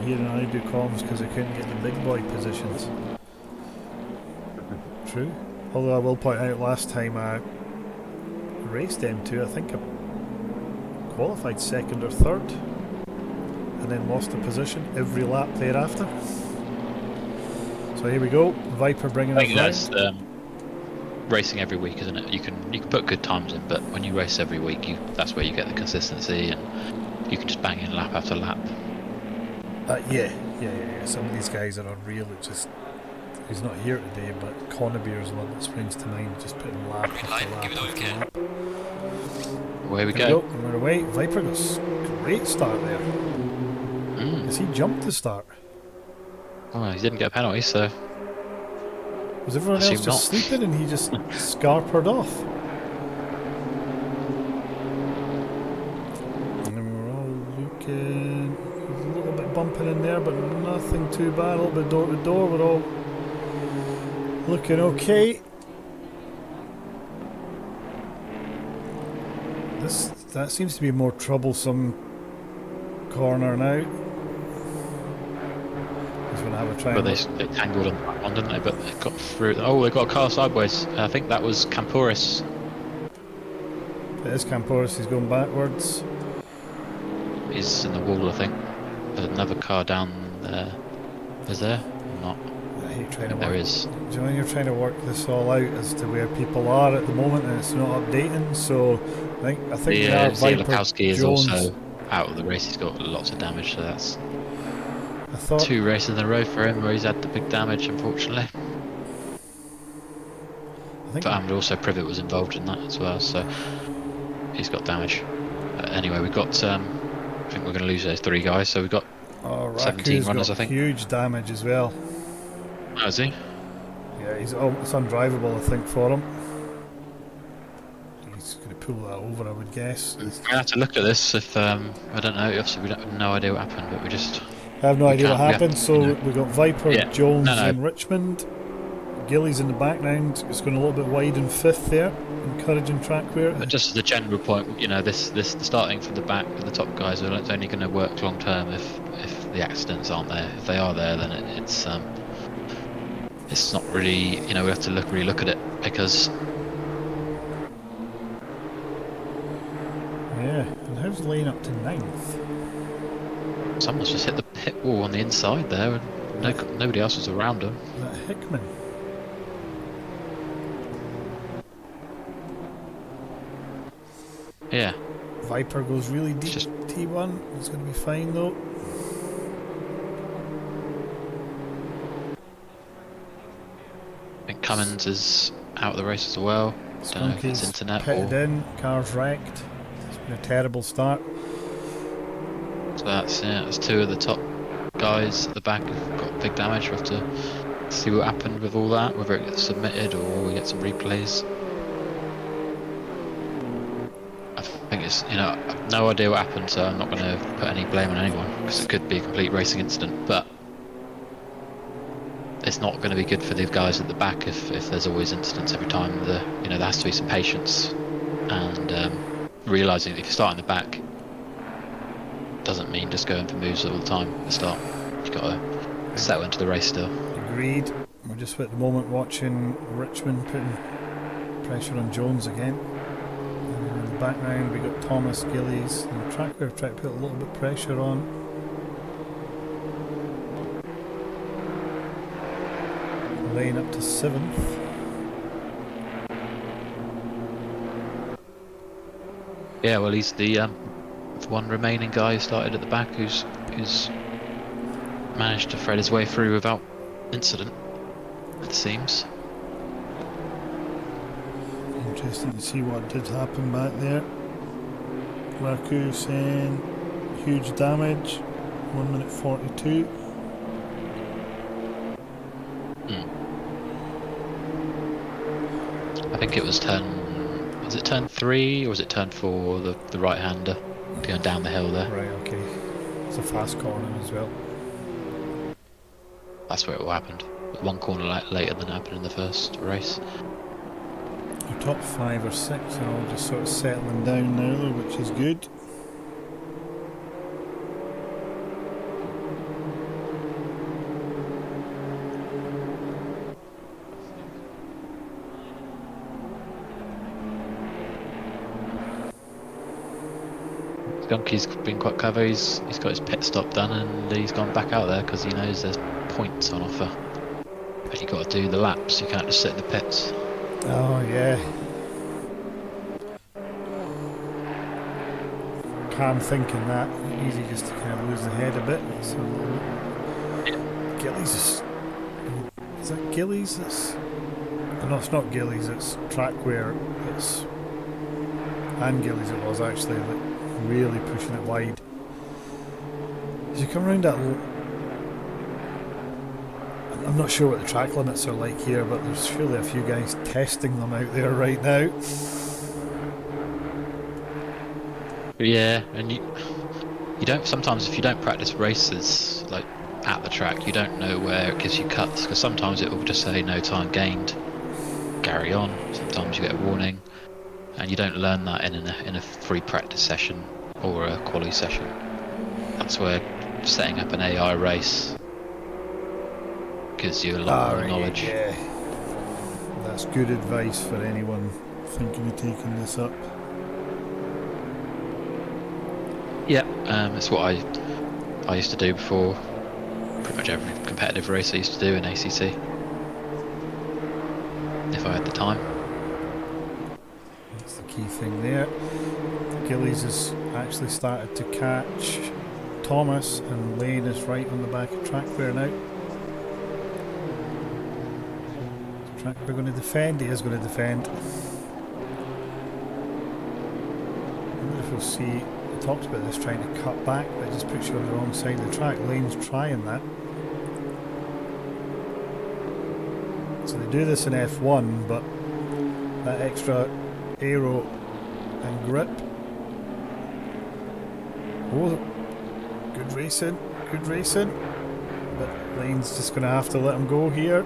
here and I do comms because I couldn't get the big boy positions. True. Although I will point out, last time I raced M2, I think I qualified 2nd or 3rd, and then lost a position every lap thereafter. So here we go, Viper bringing us that's round. racing every week, isn't it? You can put good times in, but when you race every week, that's where you get the consistency, and you can just bang in lap after lap. Yeah. Some of these guys are unreal. It's just, he's not here today, but Connebeer is one that springs to mind. Just putting lap after lap Give it all you after can. lap. Away we There go. And we're away. Viper got a great start there. Has he jumped to start? Oh, he didn't get a penalty, so Was everyone else Assume just not. sleeping and he just scarpered off? And we're all looking. There's a little bit bumping in there, but nothing too bad. A little bit door to door. We're all looking okay. That seems to be a more troublesome corner now. Just want to have a try. but they tangled on that one, didn't they? But they got through. Oh, they got a car sideways. I think that was Camporis. It is Camporis. He's going backwards. He's in the wall, I think. There's another car down there. Is there? Or not? I hate trying to work. There is. Do you know when you're trying to work this all out as to where people are at the moment and it's not updating? So I think they are Viper. Zilakowski is Jones. also out of the race. He's got lots of damage, so that's I thought 2 races in a row for him where he's had the big damage, unfortunately. And also Privet was involved in that as well, so he's got damage. Anyway, we've got. I think we're going to lose those 3 guys, so we've got 17 Raku's runners, got I think. huge damage as well. Oh, is he? Yeah, it's undrivable, I think, for him. He's going to pull that over, I would guess. We're going to have to look at this if, I don't know, obviously we have no idea what happened, but we just... I have no idea what can't- we happened, have- so you know. we've got Viper, Yeah. Jones No. in Richmond. Gillies in the background. It's going a little bit wide in 5th there. encouraging track wear. But just as a general point, you know, this starting from the back with the top guys are only going to work long term if the accidents aren't there. If they are there, then it's not really, you know, we have to really look at it because. Yeah, and how's Lane up to 9th? Someone's just hit the pit wall on the inside there, and nobody else was around them. Is that Hickman? Yeah. Viper goes really deep. Just T1. It's going to be fine though. I think Cummins is out of the race as well. Don't know if it's internet pitted or. in. Car's wrecked. It's been a terrible start. So that's two of the top guys at the back have got big damage. We have to see what happened with all that, whether it gets submitted or we get some replays. I think it's, you know, I've no idea what happened, so I'm not going to put any blame on anyone because it could be a complete racing incident, but it's not going to be good for the guys at the back if there's always incidents every time. You know, there has to be some patience and realising that if you start in the back doesn't mean just going for moves all the time at the start. You've got to settle into the race still. Agreed. We're just at the moment watching Richmond putting pressure on Jones again. And in the background we got Thomas, Gillies, and the track we're trying to put a little bit of pressure on. Lane up to 7th. Yeah, well, he's the one remaining guy who started at the back who's managed to thread his way through without incident, it seems. Interesting to see what did happen back there. Raku saying huge damage, 1 minute 42. I think it was turn 3 or was it turn 4, the right hander going down the hill there. Right, okay. It's a fast corner as well. That's where it all happened. One corner later than happened in the first race. Our top 5 or 6 are all just sort of settling down now though, which is good. Gunky's been quite clever. He's got his pit stop done and he's gone back out there because he knows there's points on offer. But you got to do the laps. You can't just sit in the pits. Oh yeah. Calm thinking that. Easy just to kind of lose the head a bit. So Gillies is that Gillies? No, it's not Gillies. It's Trackware. And Gillies it was actually, like, really pushing it wide. As you come around that, I'm not sure what the track limits are like here, but there's surely a few guys testing them out there right now. Yeah, and you don't, sometimes if you don't practice races like at the track, you don't know where it gives you cuts, because sometimes it will just say no time gained, carry on. Sometimes you get a warning, and you don't learn that in a free practice session or a quali session. That's where setting up an AI race gives you a lot more knowledge. Yeah. That's good advice for anyone thinking of taking this up. Yeah, it's what I used to do before pretty much every competitive race I used to do in ACC, if I had the time. That's the key thing there. Gillies has actually started to catch Thomas, and Lane is right on the back of Trackware now. Trackware going to defend? He is going to defend. I wonder if we'll see. We talked about this trying to cut back, but it just puts you on the wrong side of the track. Lane's trying that. So they do this in F1, but that extra aero and grip. Oh, good racing, good racing. But Lane's just going to have to let him go here.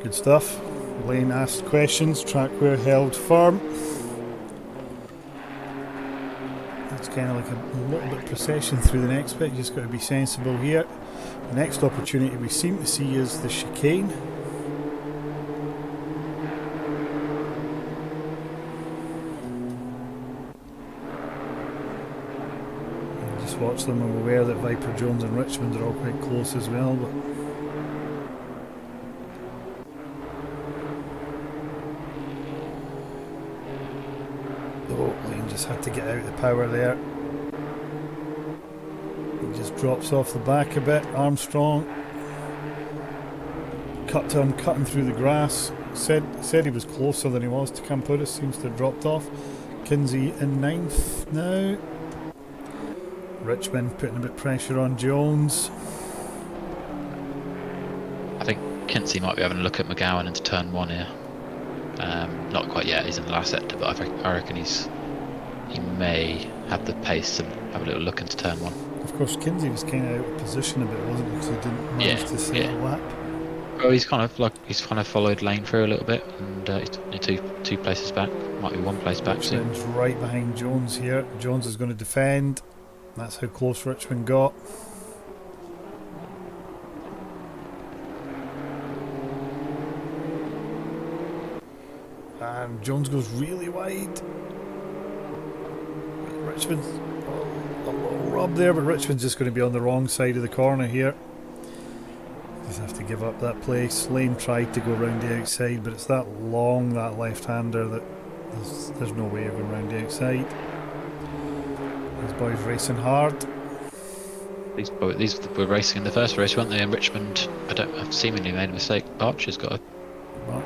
Good stuff. Lane asked questions, Trackware held firm. It's kind of like a little bit of procession through the next bit, you just got to be sensible here. The next opportunity we seem to see is the chicane. And just watch them. I'm aware that Viper Jones and Richmond are all quite close as well, but Lane just had to get out of the power there. He just drops off the back a bit. Armstrong cut to him, cutting through the grass. Said he was closer than he was to Campuris. Seems to have dropped off. Kinsey in 9th now. Richmond putting a bit of pressure on Jones. I think Kinsey might be having a look at McGowan into turn 1 here. Not quite yet, he's in the last sector, but I reckon he may have the pace to have a little look into turn 1. Of course, Kinsey was kind of out of position a bit, wasn't he? Because he didn't manage to set a lap. Well, he's kind of followed Lane through a little bit, and he's two places back. Might be one place back soon. Richmond's right behind Jones here. Jones is going to defend. That's how close Richmond got. And Jones goes really wide. Richmond's a little rub there, but Richmond's just going to be on the wrong side of the corner here. Just have to give up that place. Lane tried to go round the outside, but it's that long, that left-hander, that there's no way of going round the outside. These boys racing hard. These were racing in the first race, weren't they? And Richmond, I've seemingly made a mistake. Archer's got a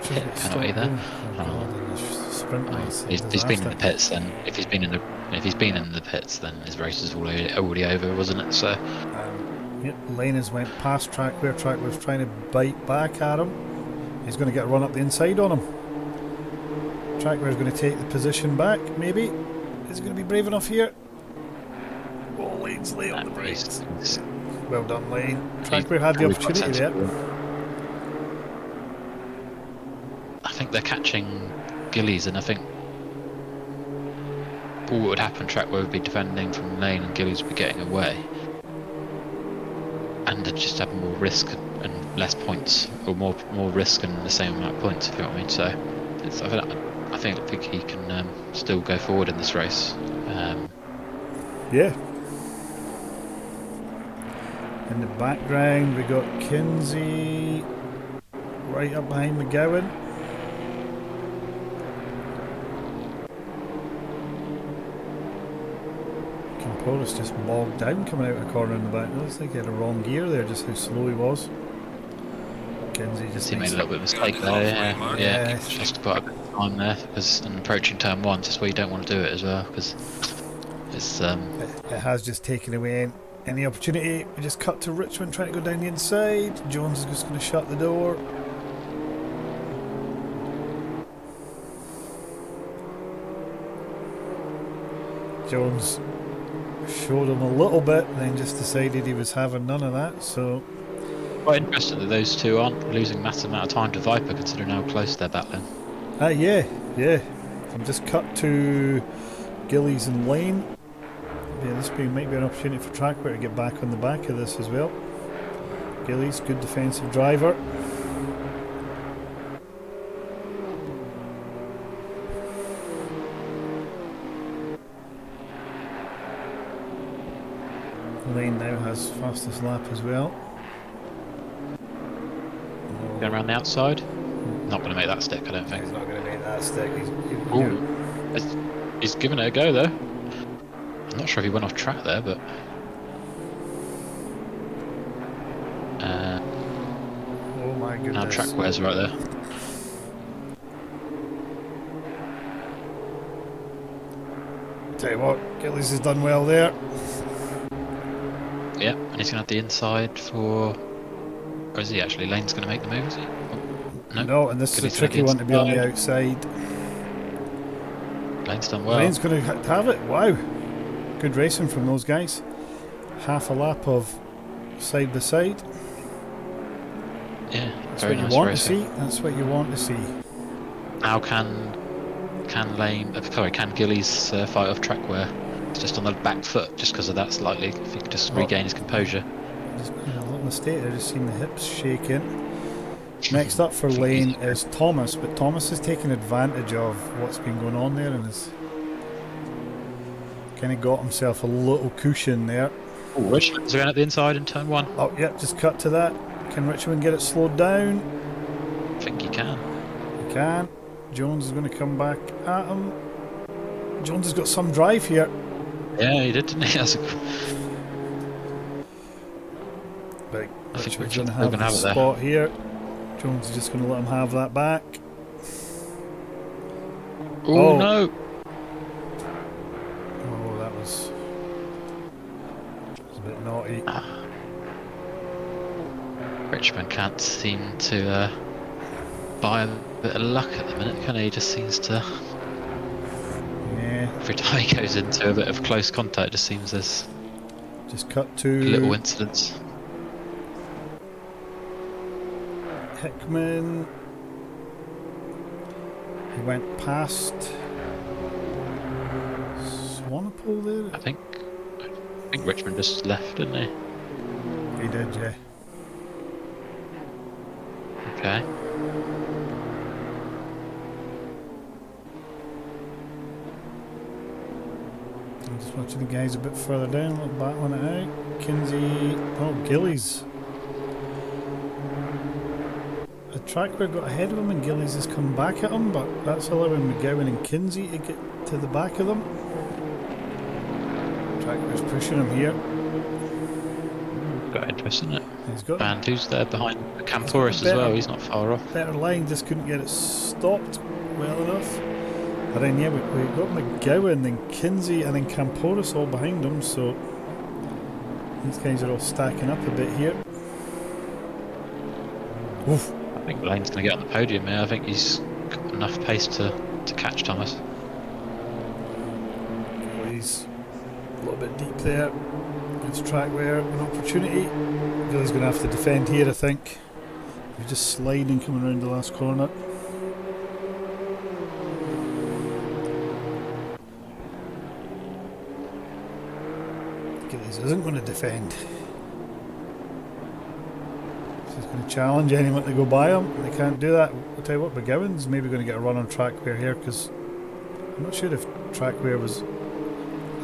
penalty there. He's been in the pits. Then if he's been in the pits, then his race is already over, wasn't it? So. Yep, Lane has went past Trackware. Trackware's trying to bite back at him. He's going to get a run up the inside on him. Trackware's going to take the position back, maybe. Is he going to be brave enough here? Oh, Lane's late on the brakes. Well done, Lane. Trackware had the opportunity there. I think they're catching Gillies, and I think all that would happen, Trackware would be defending from Lane and Gillies would be getting away. And they'd just have more risk and less points, or more risk and the same amount of points, if you know what I mean. So I think he can still go forward in this race. Yeah. In the background, we got Kinsey right up behind McGowan. Camporis just bogged down coming out of the corner in the back. It looks like he had a wrong gear there, just how slow he was. Kinsey just He made a little bit of a mistake there, yeah. Just put a bit of time there, because approaching turn 1, just where you don't want to do it as well, because it's it has just taken away any opportunity. We just cut to Richmond trying to go down the inside. Jones is just going to shut the door. Jones showed him a little bit, then just decided he was having none of that. So quite interesting that those two aren't losing massive amount of time to Viper, considering how close they're battling. Yeah. I'm just cut to Gillies and Lane. Yeah, this might be an opportunity for Trackware to get back on the back of this as well. Gillies, good defensive driver. Lane now has fastest lap as well. Going around the outside. Not going to make that stick, I don't think. He's not going to make that stick. He's given it a go though. I'm not sure if he went off track there, but oh my goodness. now Trackware's right there. Tell you what, Gillies has done well there. Yeah, and he's going to have the inside for... Or is he actually? Lane's going to make the move, is he? Oh, no, and this is a tricky one to be on the outside. Lane's done well. Lane's going to have it. Wow. Good racing from those guys. Half a lap of side by side. Yeah, That's Very what you nice want racing. to see. That's what you want to see. Now can Gillies fight off track wear? It's just on the back foot, just because of that slightly. If he could just Oh. regain his composure. Just made a little mistake there. Just seen the hips shaking. Next up for I think Lane he's- is Thomas, but Thomas has taken advantage of what's been going on there and has kind of got himself a little cushion there. Oh, Richmond's around at the inside in turn 1. Oh, yep, just cut to that. Can Richmond get it slowed down? I think he can. He can. Jones is going to come back at him. Jones has got some drive here. Yeah, he did, didn't he? That's a... Right, I think Richmond's going Richard's to still have gonna the have it there. spot here. Jones is just going to let him have that back. Oh, no! Oh, that was a bit naughty. Richmond can't seem to buy a bit of luck at the minute, can he? He just seems to... Yeah, Every time he goes into a bit of close contact, it just seems there's just cut to little incidents. Hickman. He went past Swanepoel there. I think Richmond just left, didn't he? He did, yeah. Okay. I'm just watching the guys a bit further down, look back on it out. Kinsey, oh, Gillies. The Trackware got ahead of him and Gillies has come back at him, but that's allowing McGowan and Kinsey to get to the back of them. Trackware's pushing him here. Got interest in it. He's got And who's there behind Camporus as well? He's not far off. better line, just couldn't get it stopped well enough. But then yeah, we got McGowan, then Kinsey, and then Camporus all behind him, so these guys are all stacking up a bit here. Oof. I think Lane's going to get on the podium here. I think he's got enough pace to catch Thomas. He's a little bit deep there. Gives Trackware an opportunity. Gilly's going to have to defend here, I think. He's just sliding coming around the last corner. Gillies isn't going to defend. He's going to challenge anyone to go by him. They can't do that. I'll tell you what, McGowan's maybe going to get a run on Trackware here because I'm not sure if Trackware was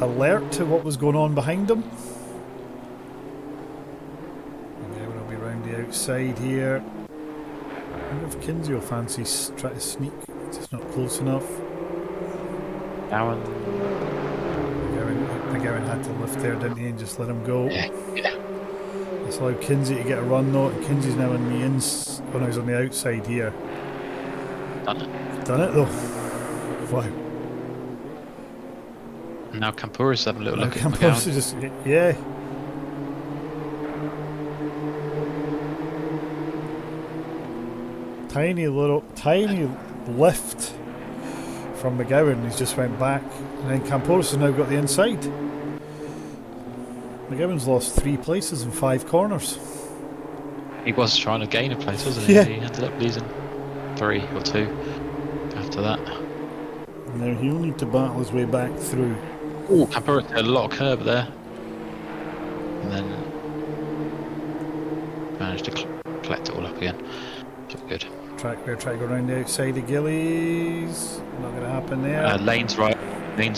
alert to what was going on behind him. McGowan will be round the outside here. I wonder if Kinsey will fancy try to sneak. It's just not close enough. Gowan. McGowan had to lift there, didn't he, and just let him go. Yeah. That's allowed Kinsey to get a run though, and Kinsey's now on the when I was on the outside here. Done it. Done it though. Wow. Now Camporus having a little look at Campos McGowan. just yeah. Tiny lift from McGowan. He's just went back, and then Camporus has now got the inside. McGowan's lost 3 places in 5 corners. He was trying to gain a place, wasn't he? Yeah. He ended up losing 3 or 2 after that. Now he'll need to battle his way back through. Oh, Camporus had a lot of curb there. And then managed to collect it all up again. Looked good. Trackware try to go around the outside of Gillies. Not going to happen there. Lane's right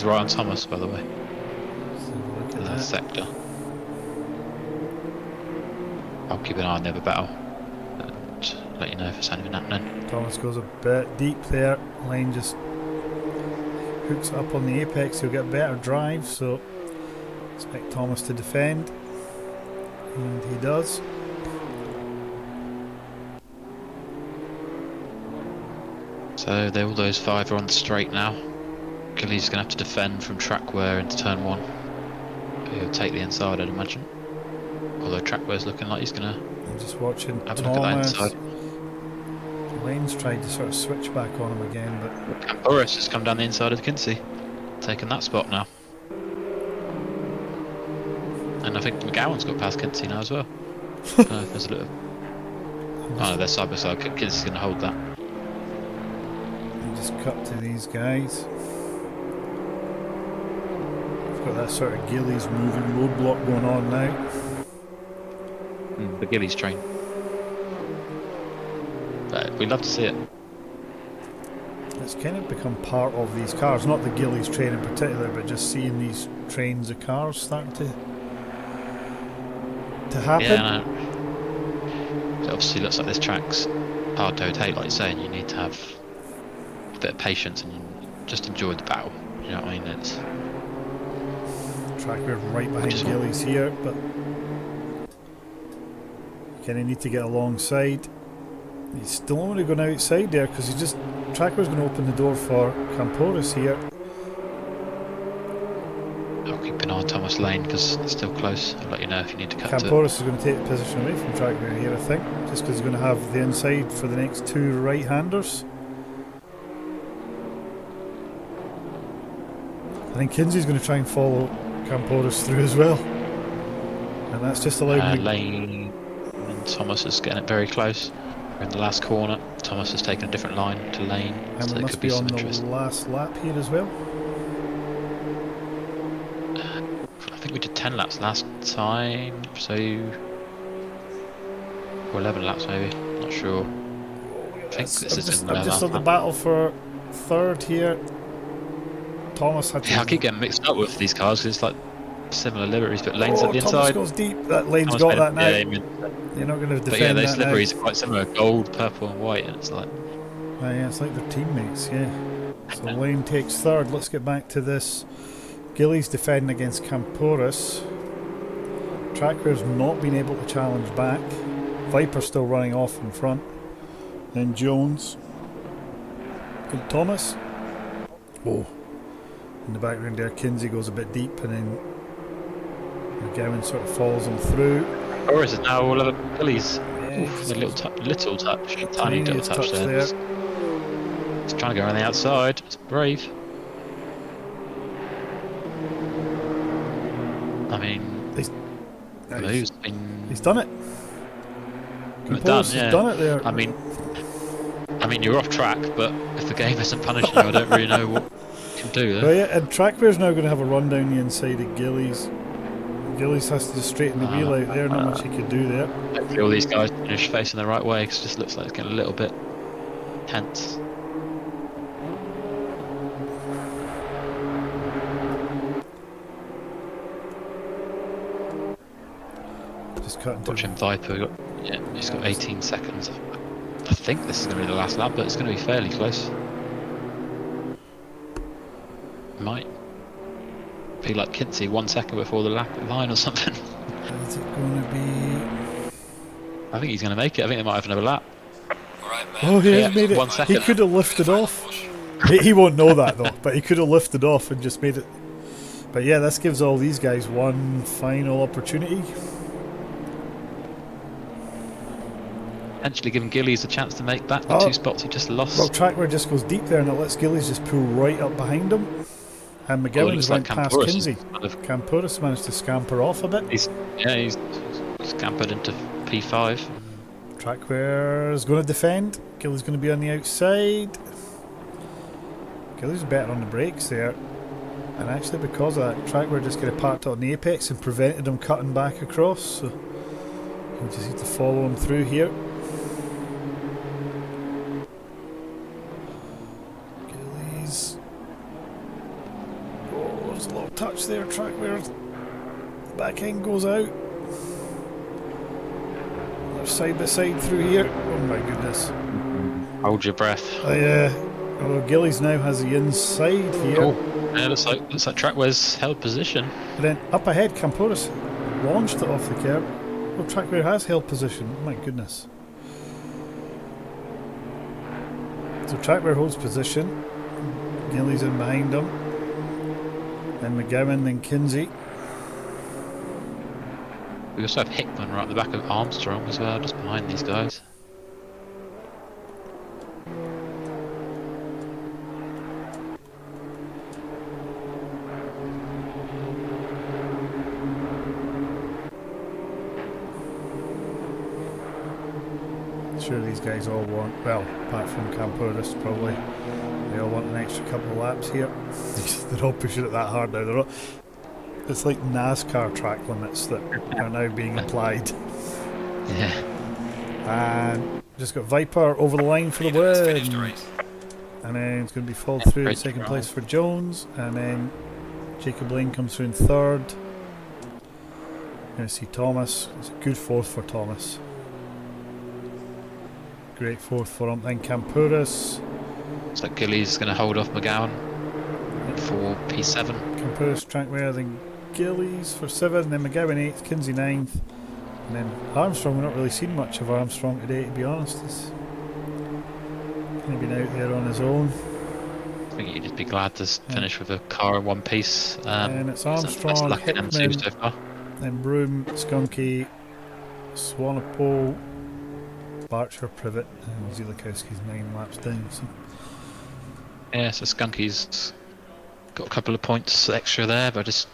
on Thomas, by the way. Let's have a look at In that that. sector. I'll keep an eye on the other battle and let you know if there's anything happening. Thomas goes a bit deep there. Lane just hooks it up on the apex. He'll get better drive, so expect Thomas to defend. And he does. So all those 5 are on the straight now. Gilly's going to have to defend from Trackware into turn 1. He'll take the inside, I'd imagine. Although Trackware's looking like he's going to I'm just watching have a look at that Thomas. inside. Lane's tried to sort of switch back on him again, but Camporus has come down the inside of Kinsey, taking that spot now. And I think McGowan's got past Kinsey now as well. There's a little... Oh, they're side by side. Kids going to hold that. And just cut to these guys. We've got that sort of Gillies moving roadblock going on now. The Gillies train. But we'd love to see it. It's kind of become part of these cars, not the Gillies train in particular, but just seeing these trains of cars starting to happen. Yeah, I know. It obviously looks like this track's hard to overtake, like you're saying. You need to have a bit of patience and just enjoy the battle. You know what I mean? It's Track we're right behind Gillies here, but you kind of need to get alongside. He's still only going outside there because he just Tracker's going to open the door for Camporis here. I'll keep an eye on Thomas Lane because it's still close. I'll let you know if you need to cut to it. Camporis is going to take the position away from Tracker here, I think, just because he's going to have the inside for the next two right-handers. I think Kinsey's going to try and follow Camporis through as well, and that's just allowed Lane and Thomas is getting it very close. We're in the last corner. Thomas has taken a different line to Lane, and so we there must could be be on some the interest. last lap here as well. I think we did 10 laps last time, so or 11 laps maybe. Not sure. I think this is in the I'm just last on the lap. battle for third here. Thomas had to. Yeah, I keep getting mixed up with these cars because it's like similar liveries, but Lane's at the Thomas inside. goes deep. That Lane's Thomas got made that it- now. yeah, he made- You're not going to defend But yeah, those that now. liveries are quite similar: gold, purple, and white, and it's like. Oh, yeah, it's like their teammates, yeah. So Lane takes third. Let's get back to this. Gillies defending against Camporis. Tracker's not been able to challenge back. Viper still running off in front. Then Jones. Good Thomas. Oh. In the background there, Kinsey goes a bit deep, and then McGowan sort of follows him through. Or is it now all of the Gillies? Yeah, Oof, a little touch, tiny little tiniest touch there. He's trying to go around the outside. It's brave. I mean, He's done it. Done, Camporis has yeah. done it there. I mean, you're off track, but if the game isn't punishing you, I don't really know what you can do there. Well, yeah, and Trackware's now going to have a run down the inside of Gillies. Gillies has to just straighten the wheel out there. Not much he could do there. Hopefully all these guys finish facing the right way because it just looks like it's getting a little bit tense. Just cutting to Watching Viper, he's got 18 seconds. I think this is going to be the last lap, but it's going to be fairly close. Might be like Kinsey 1 second before the lap line or something. Is it going to be? I think he's going to make it. I think they might have another lap. Alright, man. Oh, he Yeah, has made it. 1 second. He could have lifted off. He won't know that though, but he could have lifted off and just made it. But yeah, this gives all these guys one final opportunity. Potentially giving Gillies a chance to make back the 2 spots he just lost. Well, Trackware just goes deep there and it lets Gillies just pull right up behind him. And McGowan's went past Kinsey. Camporis managed to scamper off a bit. He's scampered into P5. Trackware's going to defend. Gillies going to be on the outside. Gillies better on the brakes there. And actually because of that, Trackware just kind of parked on the apex and prevented him cutting back across. So we just need to follow him through here. Gillies. Oh, there's a little touch there. Trackware's back end goes out. They're side by side through here. Oh my goodness. Hold your breath. Although Gillies now has the inside here. Oh, yeah, looks like Trackware's held position. And then up ahead, Camporis launched it off the curb. Well, Trackware has held position. Oh my goodness. So Trackware holds position. Gillies in behind him. Then McGowan, then Kinsey. We also have Hickman right at the back of Armstrong as well, just behind these guys. sure these guys all want, well, apart from Camporis probably, they all want an extra couple of laps here. They're all pushing it that hard now. It's like NASCAR track limits that are now being applied. Yeah. And just got Viper over the line for the Finish the win. race. And then it's going to be followed through in Great second drive. place for Jones. And then Jacob Lane comes through in third. Going to see Thomas. It's a good fourth for Thomas. Great fourth for him. Then Campuris. So Gilly's going to hold off McGowan for P7. Campuris track winner. Then Gillies for 7. Then McGowan 8th. Kinsey 9th. And then Armstrong. We've not really seen much of Armstrong today, to be honest. He's kind of been out there on his own. I think you'd just be glad to finish with a car in one piece. And it's That's Armstrong, luck in M2 Hickman, so far. then Broom, Skunky, Swanepoel, Barcher, Privet, and Zielikowski's 9 laps down. So. Yeah, so Skunky's got a couple of points extra there by just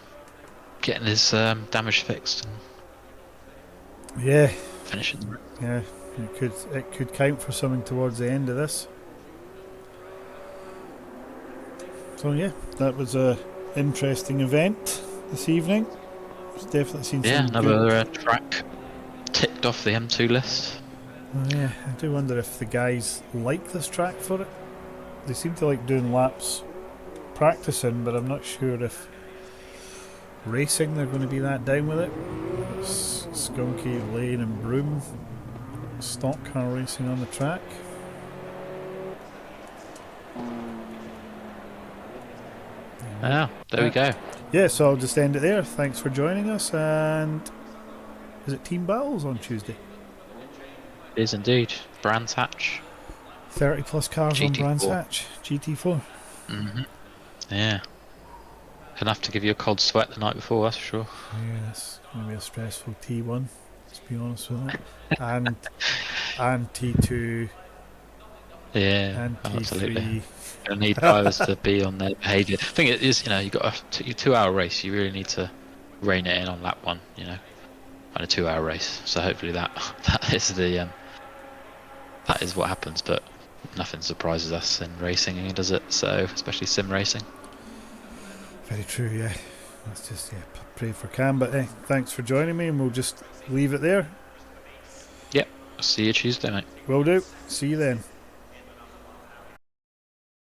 getting his damage fixed and Yeah, finishing. yeah, it could count for something towards the end of this. So yeah, that was a interesting event this evening. It's definitely seen Yeah, some another track ticked off the M2 list. Oh, yeah, I do wonder if the guys like this track for it. They seem to like doing laps practicing, but I'm not sure if racing they're going to be that down with it. It's Skunky, Lane and Broom stock car racing on the track. Ah, there we go. Yeah, so I'll just end it there. Thanks for joining us, and is it Team Battles on Tuesday? It is indeed. Brands Hatch. 30 plus cars on GT4. Brands Hatch, GT4. Yeah. Enough to give you a cold sweat the night before, that's for sure. Yeah, it's going to be a stressful T1, let's be honest with it. And T2 Yeah, and absolutely. T3. You need drivers to be on their behaviour. I think it is, you've got your 2-hour race. You really need to rein it in on lap 1. On a 2-hour race. So hopefully that is that is what happens. But nothing surprises us in racing, does it? So especially sim racing. Very true, yeah. Let's just pray for Cam. But thanks for joining me, and we'll just leave it there. Yep. I'll see you Tuesday, mate. Will do. See you then.